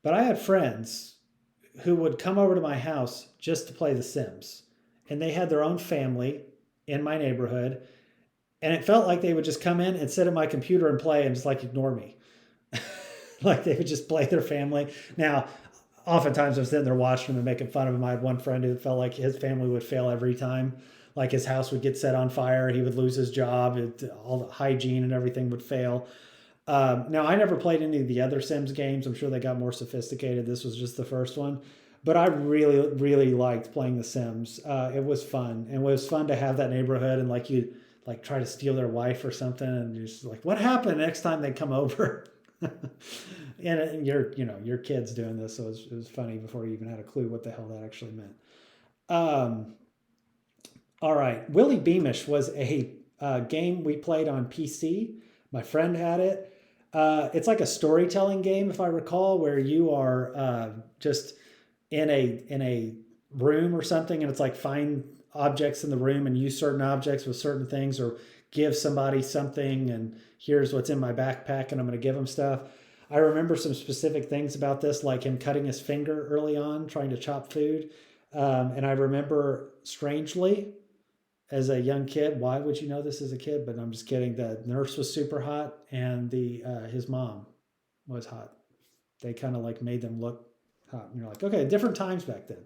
[SPEAKER 1] but I had friends who would come over to my house just to play The Sims, and they had their own family in my neighborhood. And it felt like they would just come in and sit at my computer and play and just like ignore me. Like they would just play their family. Now, oftentimes I'm sitting there watching them and making fun of them. I had one friend who felt like his family would fail every time. Like his house would get set on fire. He would lose his job. All the hygiene and everything would fail. Now, I never played any of the other Sims games. I'm sure they got more sophisticated. This was just the first one. But I really, really liked playing The Sims. It was fun. And it was fun to have that neighborhood and like you like try to steal their wife or something, and you're just like, what happened next time they come over? And your kid's doing this, so it was funny before you even had a clue what the hell that actually meant. All right, Willie Beamish was a game we played on PC. My friend had it. It's like a storytelling game, if I recall, where you are just in a room or something, and it's like find objects in the room and use certain objects with certain things, or give somebody something and here's what's in my backpack and I'm going to give them stuff. I remember some specific things about this, like him cutting his finger early on trying to chop food. And I remember, strangely, as a young kid, why would you know this as a kid? But I'm just kidding. The nurse was super hot and his mom was hot. They kind of like made them look hot. And you're like, okay, different times back then.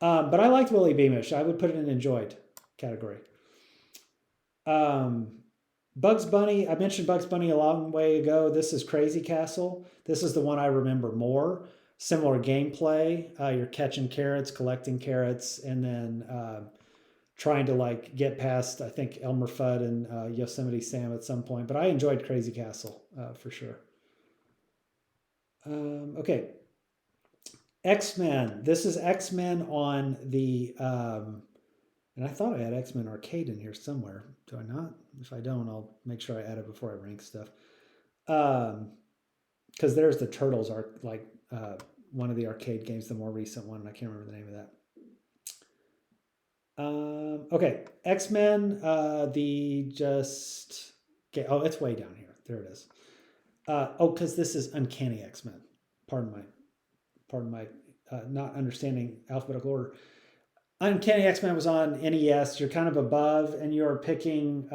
[SPEAKER 1] But I liked Willie Beamish. I would put it in enjoyed category. Bugs Bunny. I mentioned Bugs Bunny a long way ago. This is Crazy Castle. This is the one I remember more. Similar gameplay. You're catching carrots, collecting carrots, and then trying to like get past, I think, Elmer Fudd and Yosemite Sam at some point. But I enjoyed Crazy Castle for sure. Okay. X-Men. This is X-Men on the, and I thought I had X-Men Arcade in here somewhere. Do I not? If I don't, I'll make sure I add it before I rank stuff. Because there's the Turtles, like one of the arcade games, the more recent one. I can't remember the name of that. Okay, X-Men. It's way down here. There it is. Because this is Uncanny X-Men. Pardon my not understanding alphabetical order. Uncanny X-Men was on NES. You're kind of above, and you're picking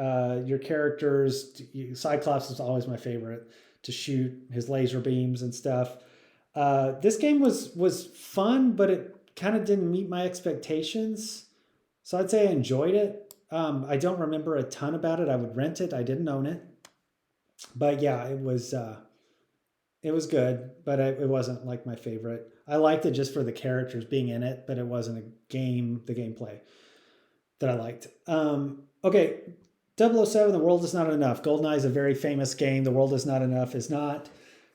[SPEAKER 1] your characters. Cyclops is always my favorite to shoot his laser beams and stuff. This game was fun, but it kind of didn't meet my expectations. So I'd say I enjoyed it. I don't remember a ton about it. I would rent it. I didn't own it. But yeah, it was good, but it wasn't like my favorite. I liked it just for the characters being in it, but it wasn't the gameplay that I liked. Okay, 007, The World Is Not Enough. GoldenEye is a very famous game. The World Is Not Enough is not.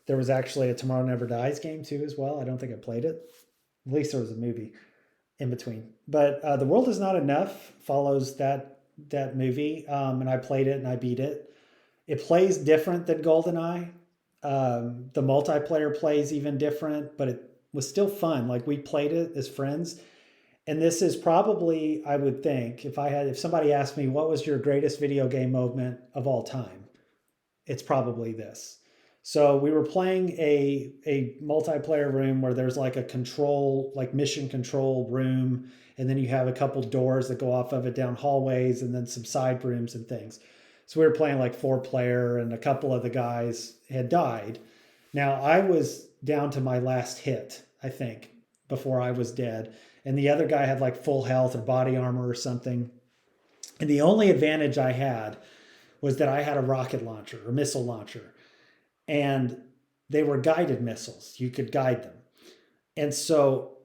[SPEAKER 1] There was actually a Tomorrow Never Dies game too as well. I don't think I played it. At least there was a movie in between. But The World Is Not Enough follows that movie, and I played it and I beat it. It plays different than GoldenEye. The multiplayer plays even different, but it was still fun. Like we played it as friends. And this is probably, I would think, if somebody asked me what was your greatest video game moment of all time, it's probably this. So we were playing a multiplayer room where there's like a control, like mission control room, and then you have a couple doors that go off of it down hallways, and then some side rooms and things. So we were playing like 4-player, and a couple of the guys had died. Now I was down to my last hit, I think, before I was dead. And the other guy had like full health or body armor or something. And the only advantage I had was that I had a rocket launcher or missile launcher. And they were guided missiles. You could guide them. And so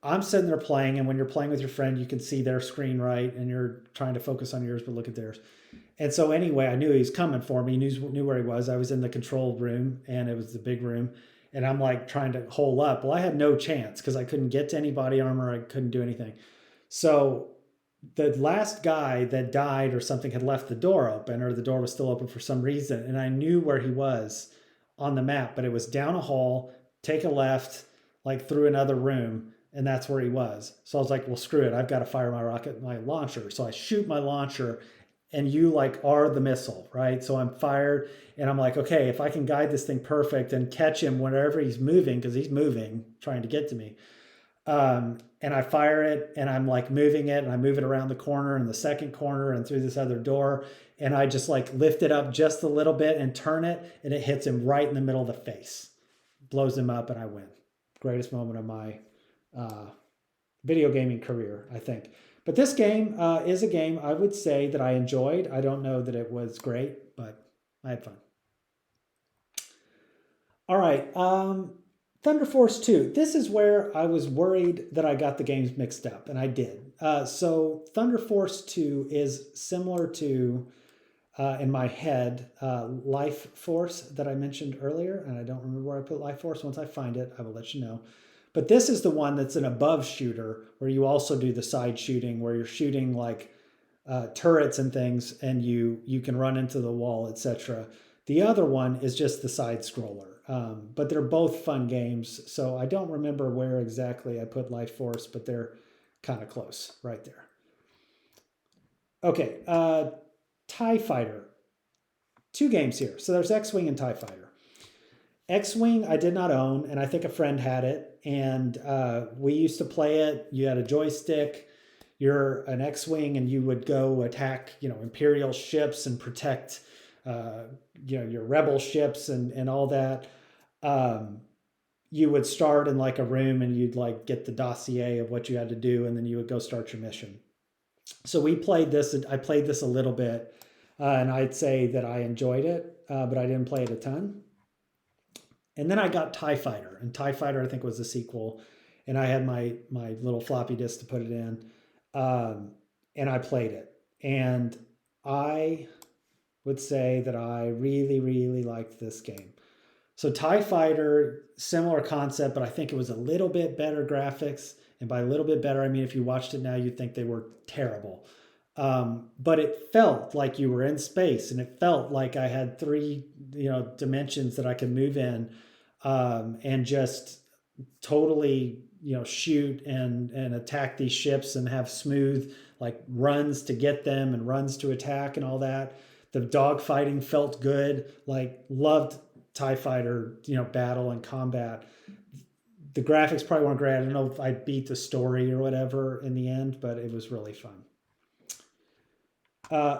[SPEAKER 1] I'm sitting there playing, and when you're playing with your friend, you can see their screen, right? And you're trying to focus on yours, but look at theirs. And so anyway, I knew he was coming for me. He knew where he was. I was in the control room, and it was the big room. And I'm like trying to hole up. Well, I had no chance because I couldn't get to any body armor. I couldn't do anything. So the last guy that died or something had left the door open, or the door was still open for some reason. And I knew where he was on the map, but it was down a hall, take a left, like through another room. And that's where he was. So I was like, well, screw it. I've got to fire my launcher. So I shoot my launcher, and you like are the missile, right? So I'm fired, and I'm like, okay, if I can guide this thing perfect and catch him whenever he's moving, because he's moving, trying to get to me. And I fire it, and I'm like moving it, and I move it around the corner and the second corner and through this other door. And I just like lift it up just a little bit and turn it, and it hits him right in the middle of the face, blows him up, and I win. Greatest moment of my video gaming career, I think. But this game is a game I would say that I enjoyed. I don't know that it was great, but I had fun. All right. Thunder Force 2. This is where I was worried that I got the games mixed up, and I did. So Thunder Force 2 is similar to, in my head, Life Force that I mentioned earlier, and I don't remember where I put Life Force. Once I find it, I will let you know. But this is the one that's an above shooter where you also do the side shooting, where you're shooting like turrets and things, and you can run into the wall, etc. The other one is just the side scroller, but they're both fun games. So I don't remember where exactly I put Life Force, but they're kind of close right there. Okay, TIE Fighter. 2 games here. So there's X-Wing and TIE Fighter. X-Wing I did not own, and I think a friend had it, and we used to play it. You had a joystick. You're an X-Wing, and you would go attack, Imperial ships and protect, your rebel ships and all that. You would start in like a room, and you'd like get the dossier of what you had to do, and then you would go start your mission. So we played this. I played this a little bit, and I'd say that I enjoyed it, but I didn't play it a ton. And then I got TIE Fighter, and TIE Fighter I think was the sequel, and I had my little floppy disk to put it in, and I played it, and I would say that I really, really liked this game. So TIE Fighter, similar concept, but I think it was a little bit better graphics, and by a little bit better, I mean if you watched it now, you'd think they were terrible. But it felt like you were in space, and it felt like I had 3, dimensions that I could move in, and just totally, shoot and attack these ships and have smooth like runs to get them and runs to attack and all that. The dog fighting felt good. Like loved TIE Fighter, battle and combat. The graphics probably weren't great. I don't know if I beat the story or whatever in the end, but it was really fun.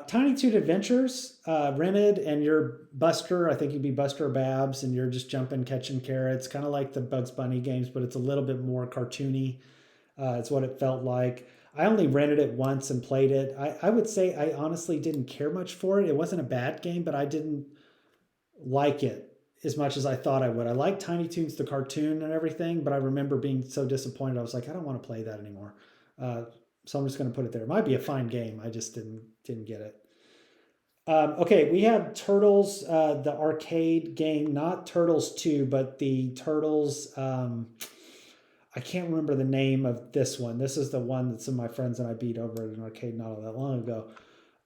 [SPEAKER 1] Tiny Toon Adventures, rented, and you're Buster. I think you'd be Buster or Babs, and you're just jumping, catching carrots, kind of like the Bugs Bunny games, but it's a little bit more cartoony. It's what it felt like. I only rented it once and played it. I would say I honestly didn't care much for it. It wasn't a bad game, but I didn't like it as much as I thought I would. I liked Tiny Toons, the cartoon and everything, but I remember being so disappointed. I was like, I don't want to play that anymore. So I'm just going to put it there. It might be a fine game. I just didn't get it. Okay, we have Turtles, the arcade game, not Turtles 2, but the Turtles. I can't remember the name of this one. This is the one that some of my friends and I beat over at an arcade not all that long ago.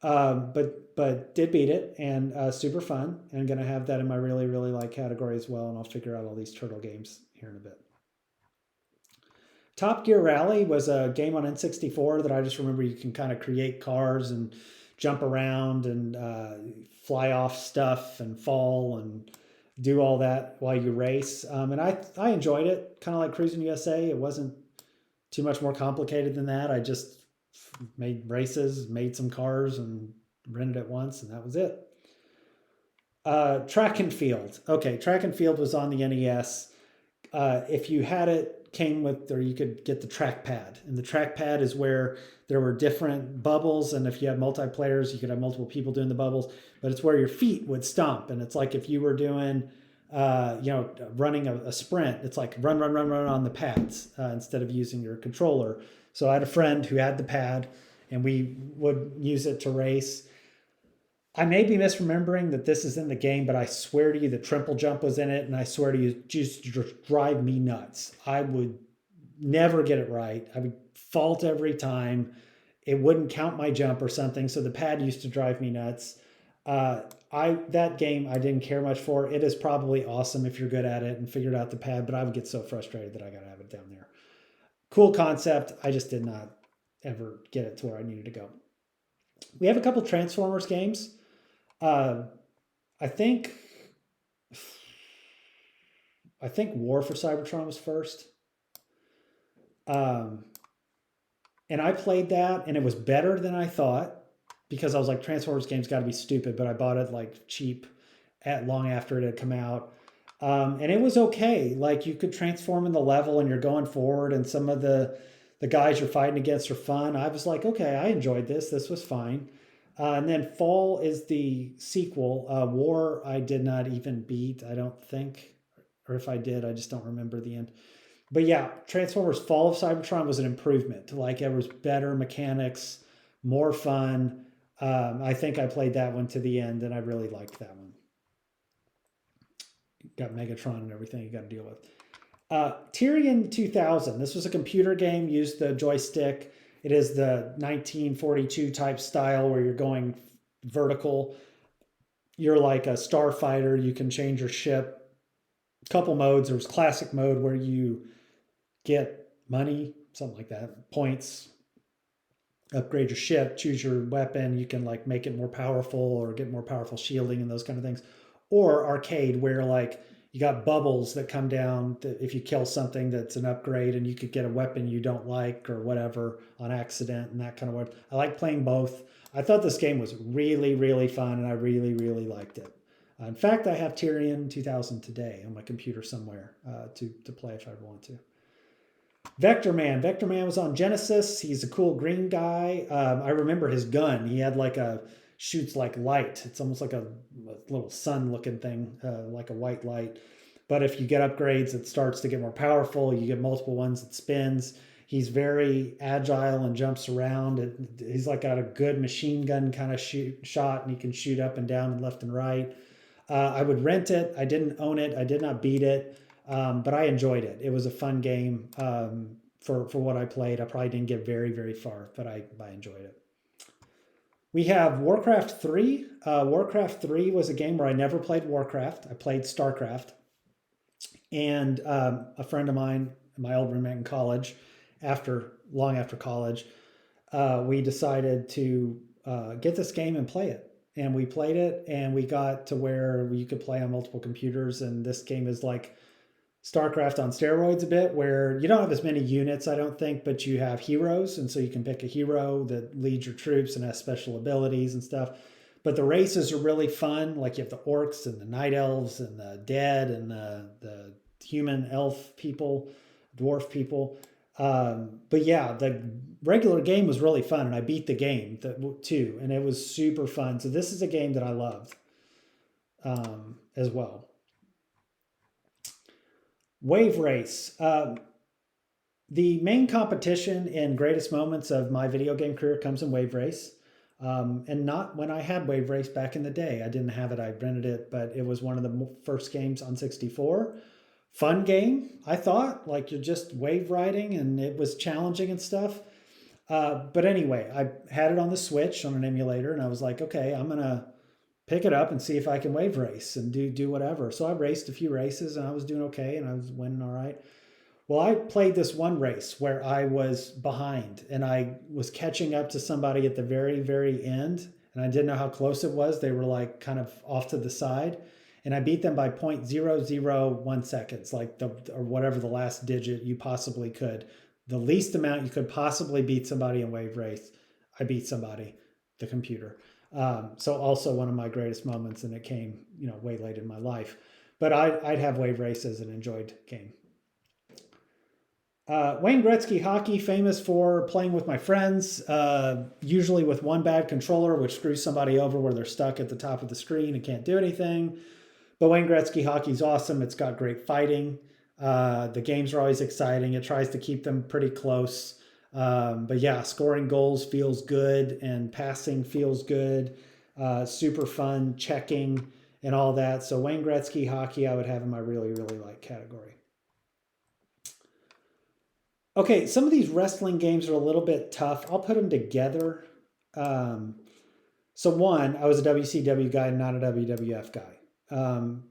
[SPEAKER 1] But did beat it, and super fun. And going to have that in my really, really like category as well. And I'll figure out all these turtle games here in a bit. Top Gear Rally was a game on N64 that I just remember you can kind of create cars and jump around and fly off stuff and fall and do all that while you race. And I enjoyed it, kind of like Cruising USA. It wasn't too much more complicated than that. I just made races, made some cars, and rented it once, and that was it. Track and Field. Okay, Track and Field was on the NES. If you had it, came with, or you could get the trackpad, and the trackpad is where there were different bubbles, and if you had multiplayers, you could have multiple people doing the bubbles, but it's where your feet would stomp, and it's like if you were doing running a sprint, it's like run on the pads instead of using your controller. So I had a friend who had the pad, and we would use it to race. I may be misremembering that this is in the game, but I swear to you that triple jump was in it, and I swear to you, just drive me nuts. I would never get it right. I would fault every time. It wouldn't count my jump or something, so the pad used to drive me nuts. That game I didn't care much for. It is probably awesome if you're good at it and figured out the pad, but I would get so frustrated that I got to have it down there. Cool concept. I just did not ever get it to where I needed to go. We have a couple Transformers games. I think War for Cybertron was first. And I played that, and it was better than I thought, because I was like, Transformers games got to be stupid, but I bought it like cheap long after it had come out. And it was okay. Like, you could transform in the level and you're going forward, and some of the guys you're fighting against are fun. I was like, okay, I enjoyed this. This was fine. And then Fall is the sequel. War, I did not even beat, I don't think. Or if I did, I just don't remember the end. But yeah, Transformers Fall of Cybertron was an improvement. Like, it was better mechanics, more fun. I think I played that one to the end, and I really liked that one. Got Megatron and everything you got to deal with. Tyrion 2000. This was a computer game, used the joystick. It is the 1942 type style where you're going vertical. You're like a starfighter. You can change your ship. Couple modes. There was classic mode where you get money, something like that, points, upgrade your ship, choose your weapon. You can like make it more powerful or get more powerful shielding and those kind of things. Or arcade, where like you got bubbles that come down if you kill something that's an upgrade, and you could get a weapon you don't like or whatever on accident, and that kind of work. I like playing both. I thought this game was really, really fun, and I really, really liked it. In fact, I have Tyrion 2000 today on my computer somewhere to play if I ever want to. Vector Man. Vector Man was on Genesis. He's a cool green guy. I remember his gun. He had like shoots like light. It's almost like a little sun looking thing, like a white light. But if you get upgrades, it starts to get more powerful. You get multiple ones, it spins. He's very agile and jumps around. He's like got a good machine gun kind of shot, and he can shoot up and down and left and right. I would rent it. I didn't own it. I did not beat it, but I enjoyed it. It was a fun game for what I played. I probably didn't get very, very far, but I enjoyed it. We have Warcraft 3. Warcraft 3 was a game where I never played Warcraft. I played StarCraft. And a friend of mine, my old roommate in college, long after college, we decided to get this game and play it. And we played it, and we got to where you could play on multiple computers. And this game is like StarCraft on steroids a bit, where you don't have as many units, I don't think, but you have heroes. And so you can pick a hero that leads your troops and has special abilities and stuff. But the races are really fun. Like, you have the orcs and the night elves and the dead and the human elf people, dwarf people. But yeah, the regular game was really fun, and I beat the game too, and it was super fun. So this is a game that I loved as well. Wave Race. The main competition in greatest moments of my video game career comes in Wave Race. And not when I had Wave Race back in the day. I didn't have it, I rented it, but it was one of the first games on 64. Fun game, I thought. Like you're just wave riding and it was challenging and stuff. But anyway, I had it on the Switch on an emulator and I was like, okay, I'm going to pick it up and see if I can wave race and do whatever. So I raced a few races and I was doing okay and I was winning all right. Well, I played this one race where I was behind and I was catching up to somebody at the very, very end. And I didn't know how close it was. They were like kind of off to the side. And I beat them by 0.001 seconds, like or whatever the last digit you possibly could. The least amount you could possibly beat somebody in Wave Race. I beat somebody, the computer. So also one of my greatest moments, and it came, way late in my life. But I'd have Wave Race as an enjoyed game. Wayne Gretzky hockey, famous for playing with my friends, usually with one bad controller, which screws somebody over where they're stuck at the top of the screen and can't do anything. But Wayne Gretzky hockey is awesome. It's got great fighting. The games are always exciting. It tries to keep them pretty close. But yeah, scoring goals feels good and passing feels good. Super fun, checking and all that. So Wayne Gretzky hockey, I would have in my really, really like category. Okay, some of these wrestling games are a little bit tough. I'll put them together. So one, I was a WCW guy, not a WWF guy.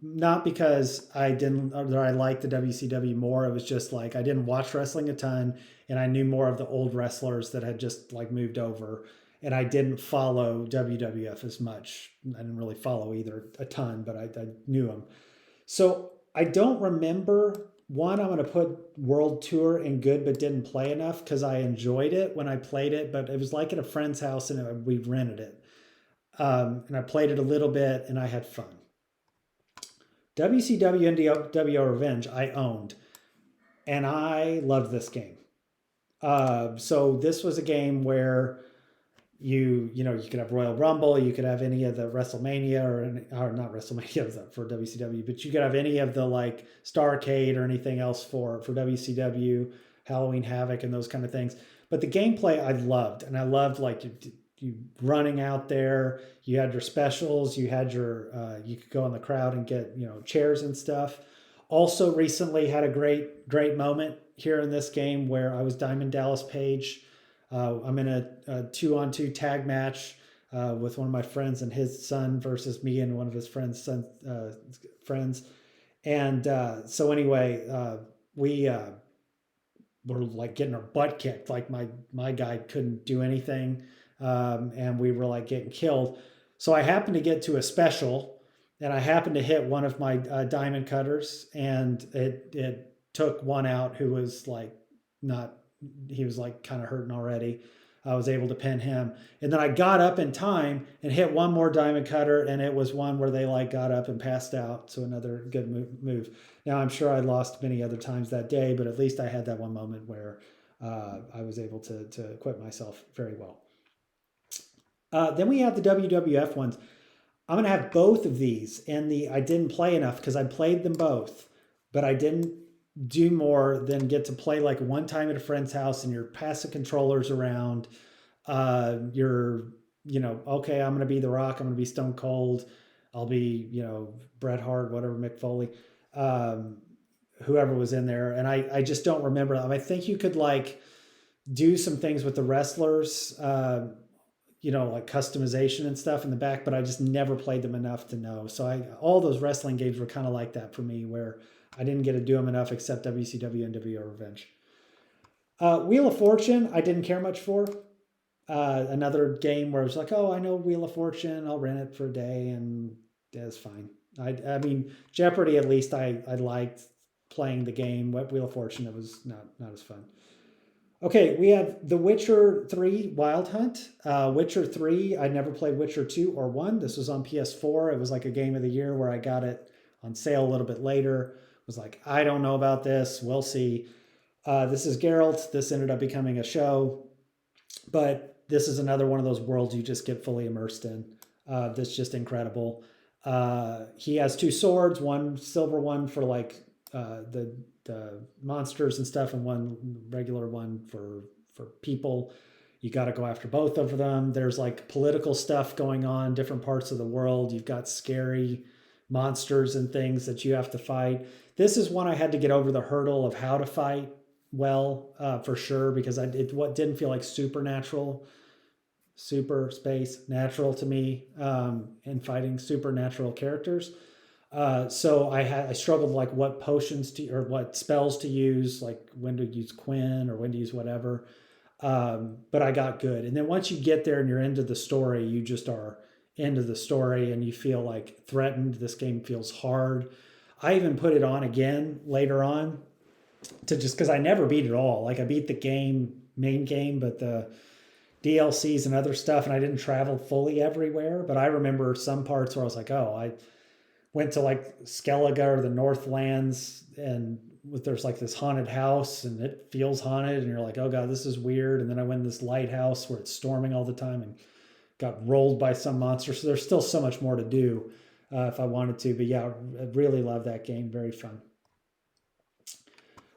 [SPEAKER 1] Not because I didn't, or I liked the WCW more. It was just like I didn't watch wrestling a ton, and I knew more of the old wrestlers that had just like moved over, and I didn't follow WWF as much. I didn't really follow either a ton, but I knew them. So I don't remember. One, I'm going to put World Tour in good, but didn't play enough because I enjoyed it when I played it, but it was like at a friend's house and we rented it. And I played it a little bit and I had fun. WCW NWO Revenge I owned, and I loved this game. So this was a game where you could have Royal Rumble, you could have any of the WrestleMania or not WrestleMania for WCW, but you could have any of the like Starrcade or anything else for WCW, Halloween Havoc and those kind of things. But the gameplay I loved, and I loved like you running out there. You had your specials. You had your you could go in the crowd and get chairs and stuff. Also, recently had a great moment here in this game where I was Diamond Dallas Page. I'm in a 2-on-2 tag match with one of my friends and his son versus me and one of his friends' friends. And so anyway, we were like getting our butt kicked. Like my guy couldn't do anything, and we were like getting killed. So I happened to get to a special, and I happened to hit one of my diamond cutters, and it took one out who was like not. He was like kind of hurting already. I was able to pin him. And then I got up in time and hit one more diamond cutter. And it was one where they like got up and passed out. So another good move. Now I'm sure I lost many other times that day, but at least I had that one moment where I was able to equip myself very well. Then we have the WWF ones. I'm going to have both of these. And I didn't play enough because I played them both, but I didn't do more than get to play like one time at a friend's house and you're passing controllers around. You're, okay, I'm going to be The Rock. I'm going to be Stone Cold. I'll be, Bret Hart, whatever, Mick Foley, whoever was in there. And I just don't remember. I think you could like do some things with the wrestlers, like customization and stuff in the back, but I just never played them enough to know. So all those wrestling games were kind of like that for me, where I didn't get to do them enough except WCW and NWO Revenge. Wheel of Fortune, I didn't care much for. Another game where I was like, oh, I know Wheel of Fortune. I'll rent it for a day and that's fine. I mean, Jeopardy, at least I liked playing the game. Wheel of Fortune, it was not as fun. Okay, we have The Witcher 3 Wild Hunt. Witcher 3, I never played Witcher 2 or 1. This was on PS4. It was like a game of the year where I got it on sale a little bit later. Was like, I don't know about this. We'll see. This is Geralt. This ended up becoming a show. But this is another one of those worlds you just get fully immersed in. That's just incredible. He has 2 swords, one silver one for like the monsters and stuff, and one regular one for people. You got to go after both of them. There's like political stuff going on, different parts of the world. You've got scary monsters and things that you have to fight. This is one I had to get over the hurdle of how to fight well, for sure, because what didn't feel like supernatural, super space natural to me, in fighting supernatural characters. So I struggled like what potions to or what spells to use, like when to use Quinn or when to use whatever. But I got good. And then once you get there and you're into the story, you just are into the story and you feel like threatened. This game feels hard. I even put it on again later on to just because I never beat it all. Like I beat the main game, but the DLCs and other stuff, and I didn't travel fully everywhere. But I remember some parts where I was like, oh, I went to like Skellige or the Northlands, and there's like this haunted house and it feels haunted and you're like, oh god, this is weird. And then I went to this lighthouse where it's storming all the time and got rolled by some monster. So there's still so much more to do, if I wanted to. But yeah, I really love that game. Very fun.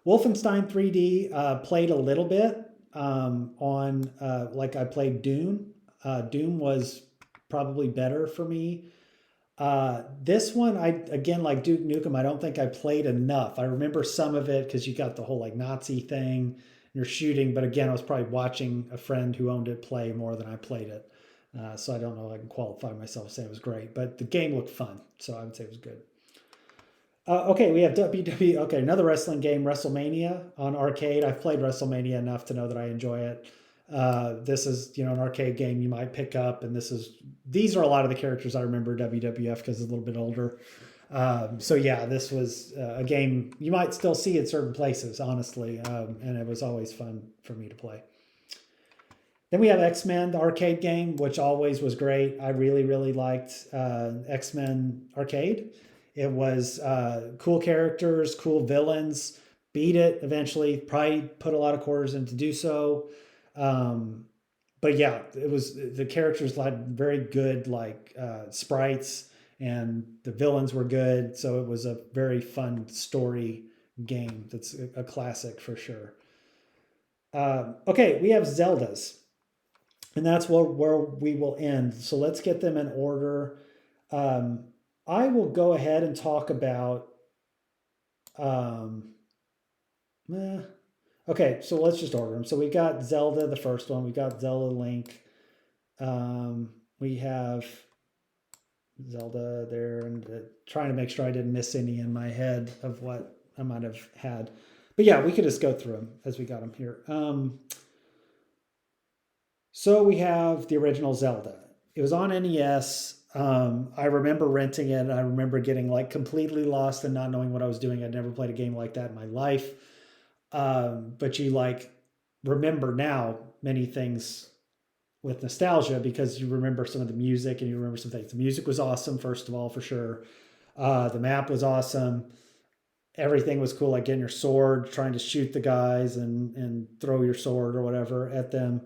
[SPEAKER 1] Wolfenstein 3D, played a little bit, on, like I played Dune. Doom was probably better for me. This one, I again, like Duke Nukem, I don't think I played enough. I remember some of it because you got the whole like Nazi thing, and you're shooting. But again, I was probably watching a friend who owned it play more than I played it. So I don't know if I can qualify myself to say it was great, but the game looked fun, so I would say it was good. Okay, we have WWE. Okay, another wrestling game, WrestleMania on arcade. I've played WrestleMania enough to know that I enjoy it. This is an arcade game you might pick up, and these are a lot of the characters I remember WWF because it's a little bit older. So yeah, this was a game you might still see at certain places, honestly, and it was always fun for me to play. Then we have X-Men, the arcade game, which always was great. I really, really liked X-Men Arcade. It was cool characters, cool villains. Beat it eventually. Probably put a lot of quarters in to do so. But yeah, the characters had very good like sprites, and the villains were good. So it was a very fun story game. That's a classic for sure. Okay, we have Zeldas, and that's where we will end. So let's get them in order. Um, I will go ahead and talk about. Um, okay, so let's just order them. So we got Zelda, the first one. We got Zelda Link. We have Zelda there, and trying to make sure I didn't miss any in my head of what I might have had. But yeah, we could just go through them as we got them here. So we have the original Zelda. It was on NES. I remember renting it. I remember getting like completely lost and not knowing what I was doing. I'd never played a game like that in my life. But you like remember now many things with nostalgia because you remember some of the music and you remember some things. The music was awesome, first of all, for sure. The map was awesome. Everything was cool, like getting your sword, trying to shoot the guys and throw your sword or whatever at them.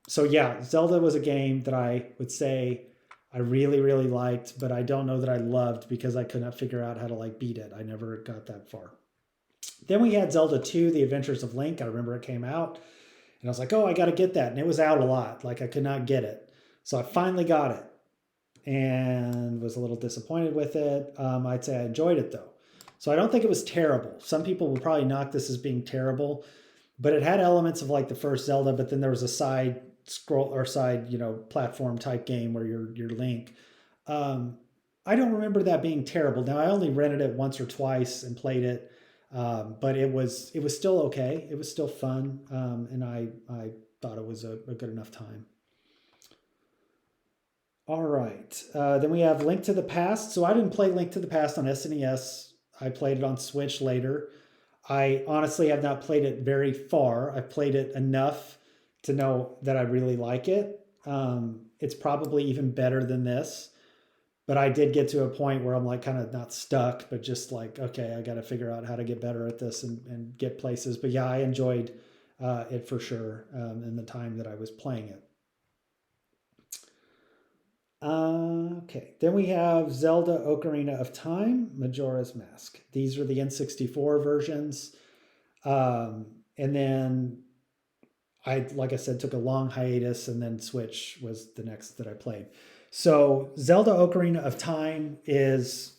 [SPEAKER 1] So yeah, Zelda was a game that I would say I really, really liked, but I don't know that I loved because I could not figure out how to like beat it. I never got that far. Then we had Zelda 2, The Adventures of Link. I remember it came out and I was like, oh, I got to get that. And it was out a lot. Like I could not get it. So I finally got it and was a little disappointed with it. I'd say I enjoyed it though. So I don't think it was terrible. Some people will probably knock this as being terrible, but it had elements of like the first Zelda, but then there was a side scroll or side, platform type game where you're Link. I don't remember that being terrible. Now I only rented it once or twice and played it, but it was still okay. It was still fun, and I thought it was a good enough time. All right, then we have Link to the Past. So I didn't play Link to the Past on SNES. I played it on Switch later. I honestly have not played it very far. I've played it enough to know that I really like it. It's probably even better than this, but I did get to a point where I'm like kind of not stuck, but just like, okay, I got to figure out how to get better at this and get places. But yeah, I enjoyed it for sure in the time that I was playing it. Okay, then we have Zelda Ocarina of Time, Majora's Mask. These are the N64 versions. And then like I said, took a long hiatus, and then Switch was the next that I played. So Zelda Ocarina of Time is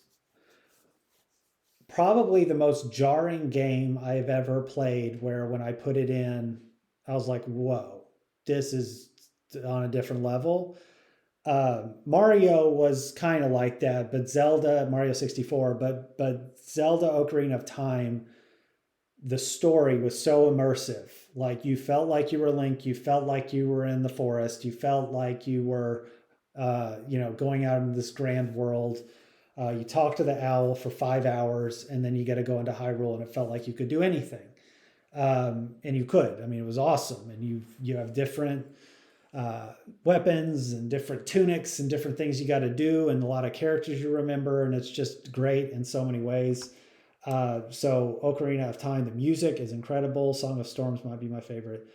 [SPEAKER 1] probably the most jarring game I've ever played, where when I put it in, I was like, whoa, this is on a different level. Mario was kind of like that, but Zelda, Mario 64, but Zelda Ocarina of Time, the story was so immersive. Like you felt like you were Link, you felt like you were in the forest, you felt like you were, going out into this grand world. You talk to the owl for 5 hours, and then you got to go into Hyrule, and it felt like you could do anything, and you could. I mean, it was awesome, and you have different weapons and different tunics and different things you got to do, and a lot of characters you remember, and it's just great in so many ways. So Ocarina of Time, the music is incredible. Song of Storms might be my favorite.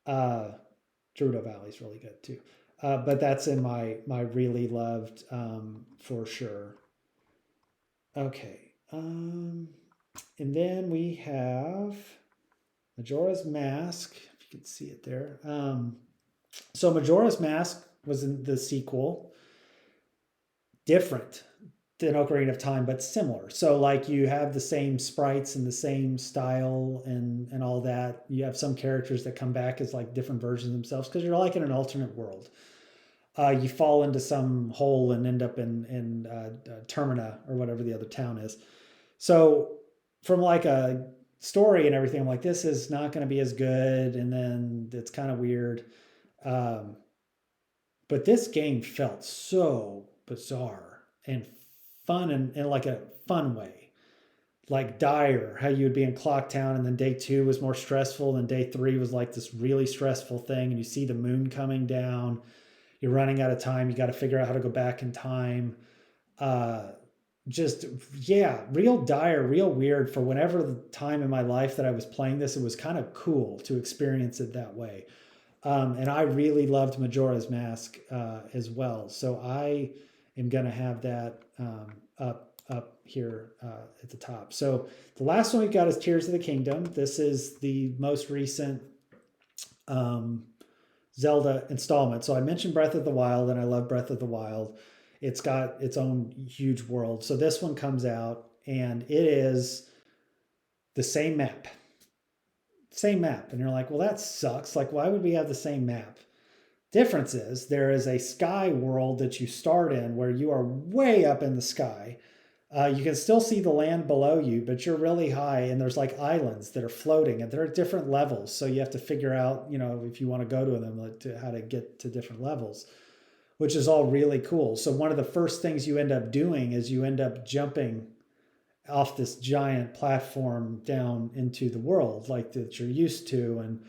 [SPEAKER 1] Gerudo Valley is really good too. But that's in my really loved, for sure. Okay. And then we have Majora's Mask. If you can see it there. So Majora's Mask was in the sequel. Different than Ocarina of Time, but similar. So like you have the same sprites and the same style and all that. You have some characters that come back as like different versions of themselves because you're like in an alternate world. You fall into some hole and end up in Termina or whatever the other town is. So from like a story and everything, I'm like, this is not going to be as good, and then it's kind of weird. Um, but this game felt so bizarre and fun, and in like a fun way. Like Dire, how you would be in Clock Town, and then day two was more stressful, and day three was like this really stressful thing, and you see the moon coming down. You're running out of time. You got to figure out how to go back in time. Uh, just yeah, real dire, real weird. For whenever the time in my life that I was playing this, it was kind of cool to experience it that way. And I really loved Majora's Mask as well. So I am going to have that up here at the top. So the last one we got is Tears of the Kingdom. This is the most recent um, Zelda installment. So I mentioned Breath of the Wild, and I love Breath of the Wild. It's got its own huge world. So this one comes out, and it is the same map. Same map. And you're like, well, that sucks. Like, why would we have the same map? Difference is there is a sky world that you start in where you are way up in the sky. You can still see the land below you, but you're really high, and there's like islands that are floating, and they're at different levels. So you have to figure out, if you want to go to them, like how to get to different levels, which is all really cool. So one of the first things you end up doing is you end up jumping off this giant platform down into the world like that you're used to, and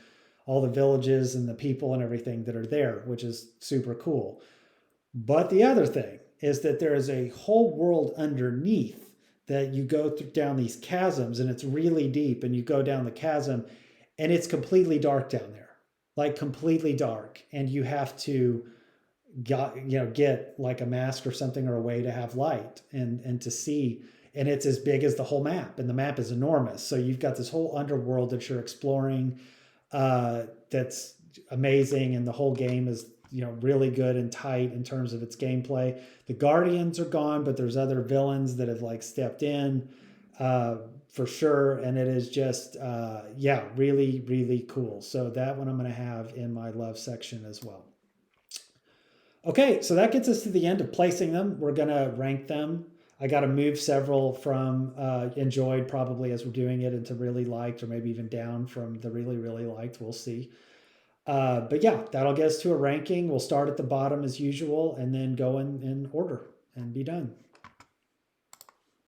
[SPEAKER 1] all the villages and the people and everything that are there, which is super cool. But the other thing is that there is a whole world underneath that you go through, down these chasms, and it's really deep, and you go down the chasm, and it's completely dark down there, like completely dark, and you have to get like a mask or something, or a way to have light and to see. And it's as big as the whole map, and the map is enormous. So you've got this whole underworld that you're exploring, that's amazing, and the whole game is really good and tight in terms of its gameplay. The Guardians are gone, but there's other villains that have like stepped in, for sure, and it is just really really cool. So that one I'm going to have in my love section as well. Okay, so that gets us to the end of placing them. We're going to rank them. I got to move several from enjoyed, probably, as we're doing it, into really liked, or maybe even down from the really really liked. We'll see. But yeah, that'll get us to a ranking. We'll start at the bottom as usual, and then go in order and be done.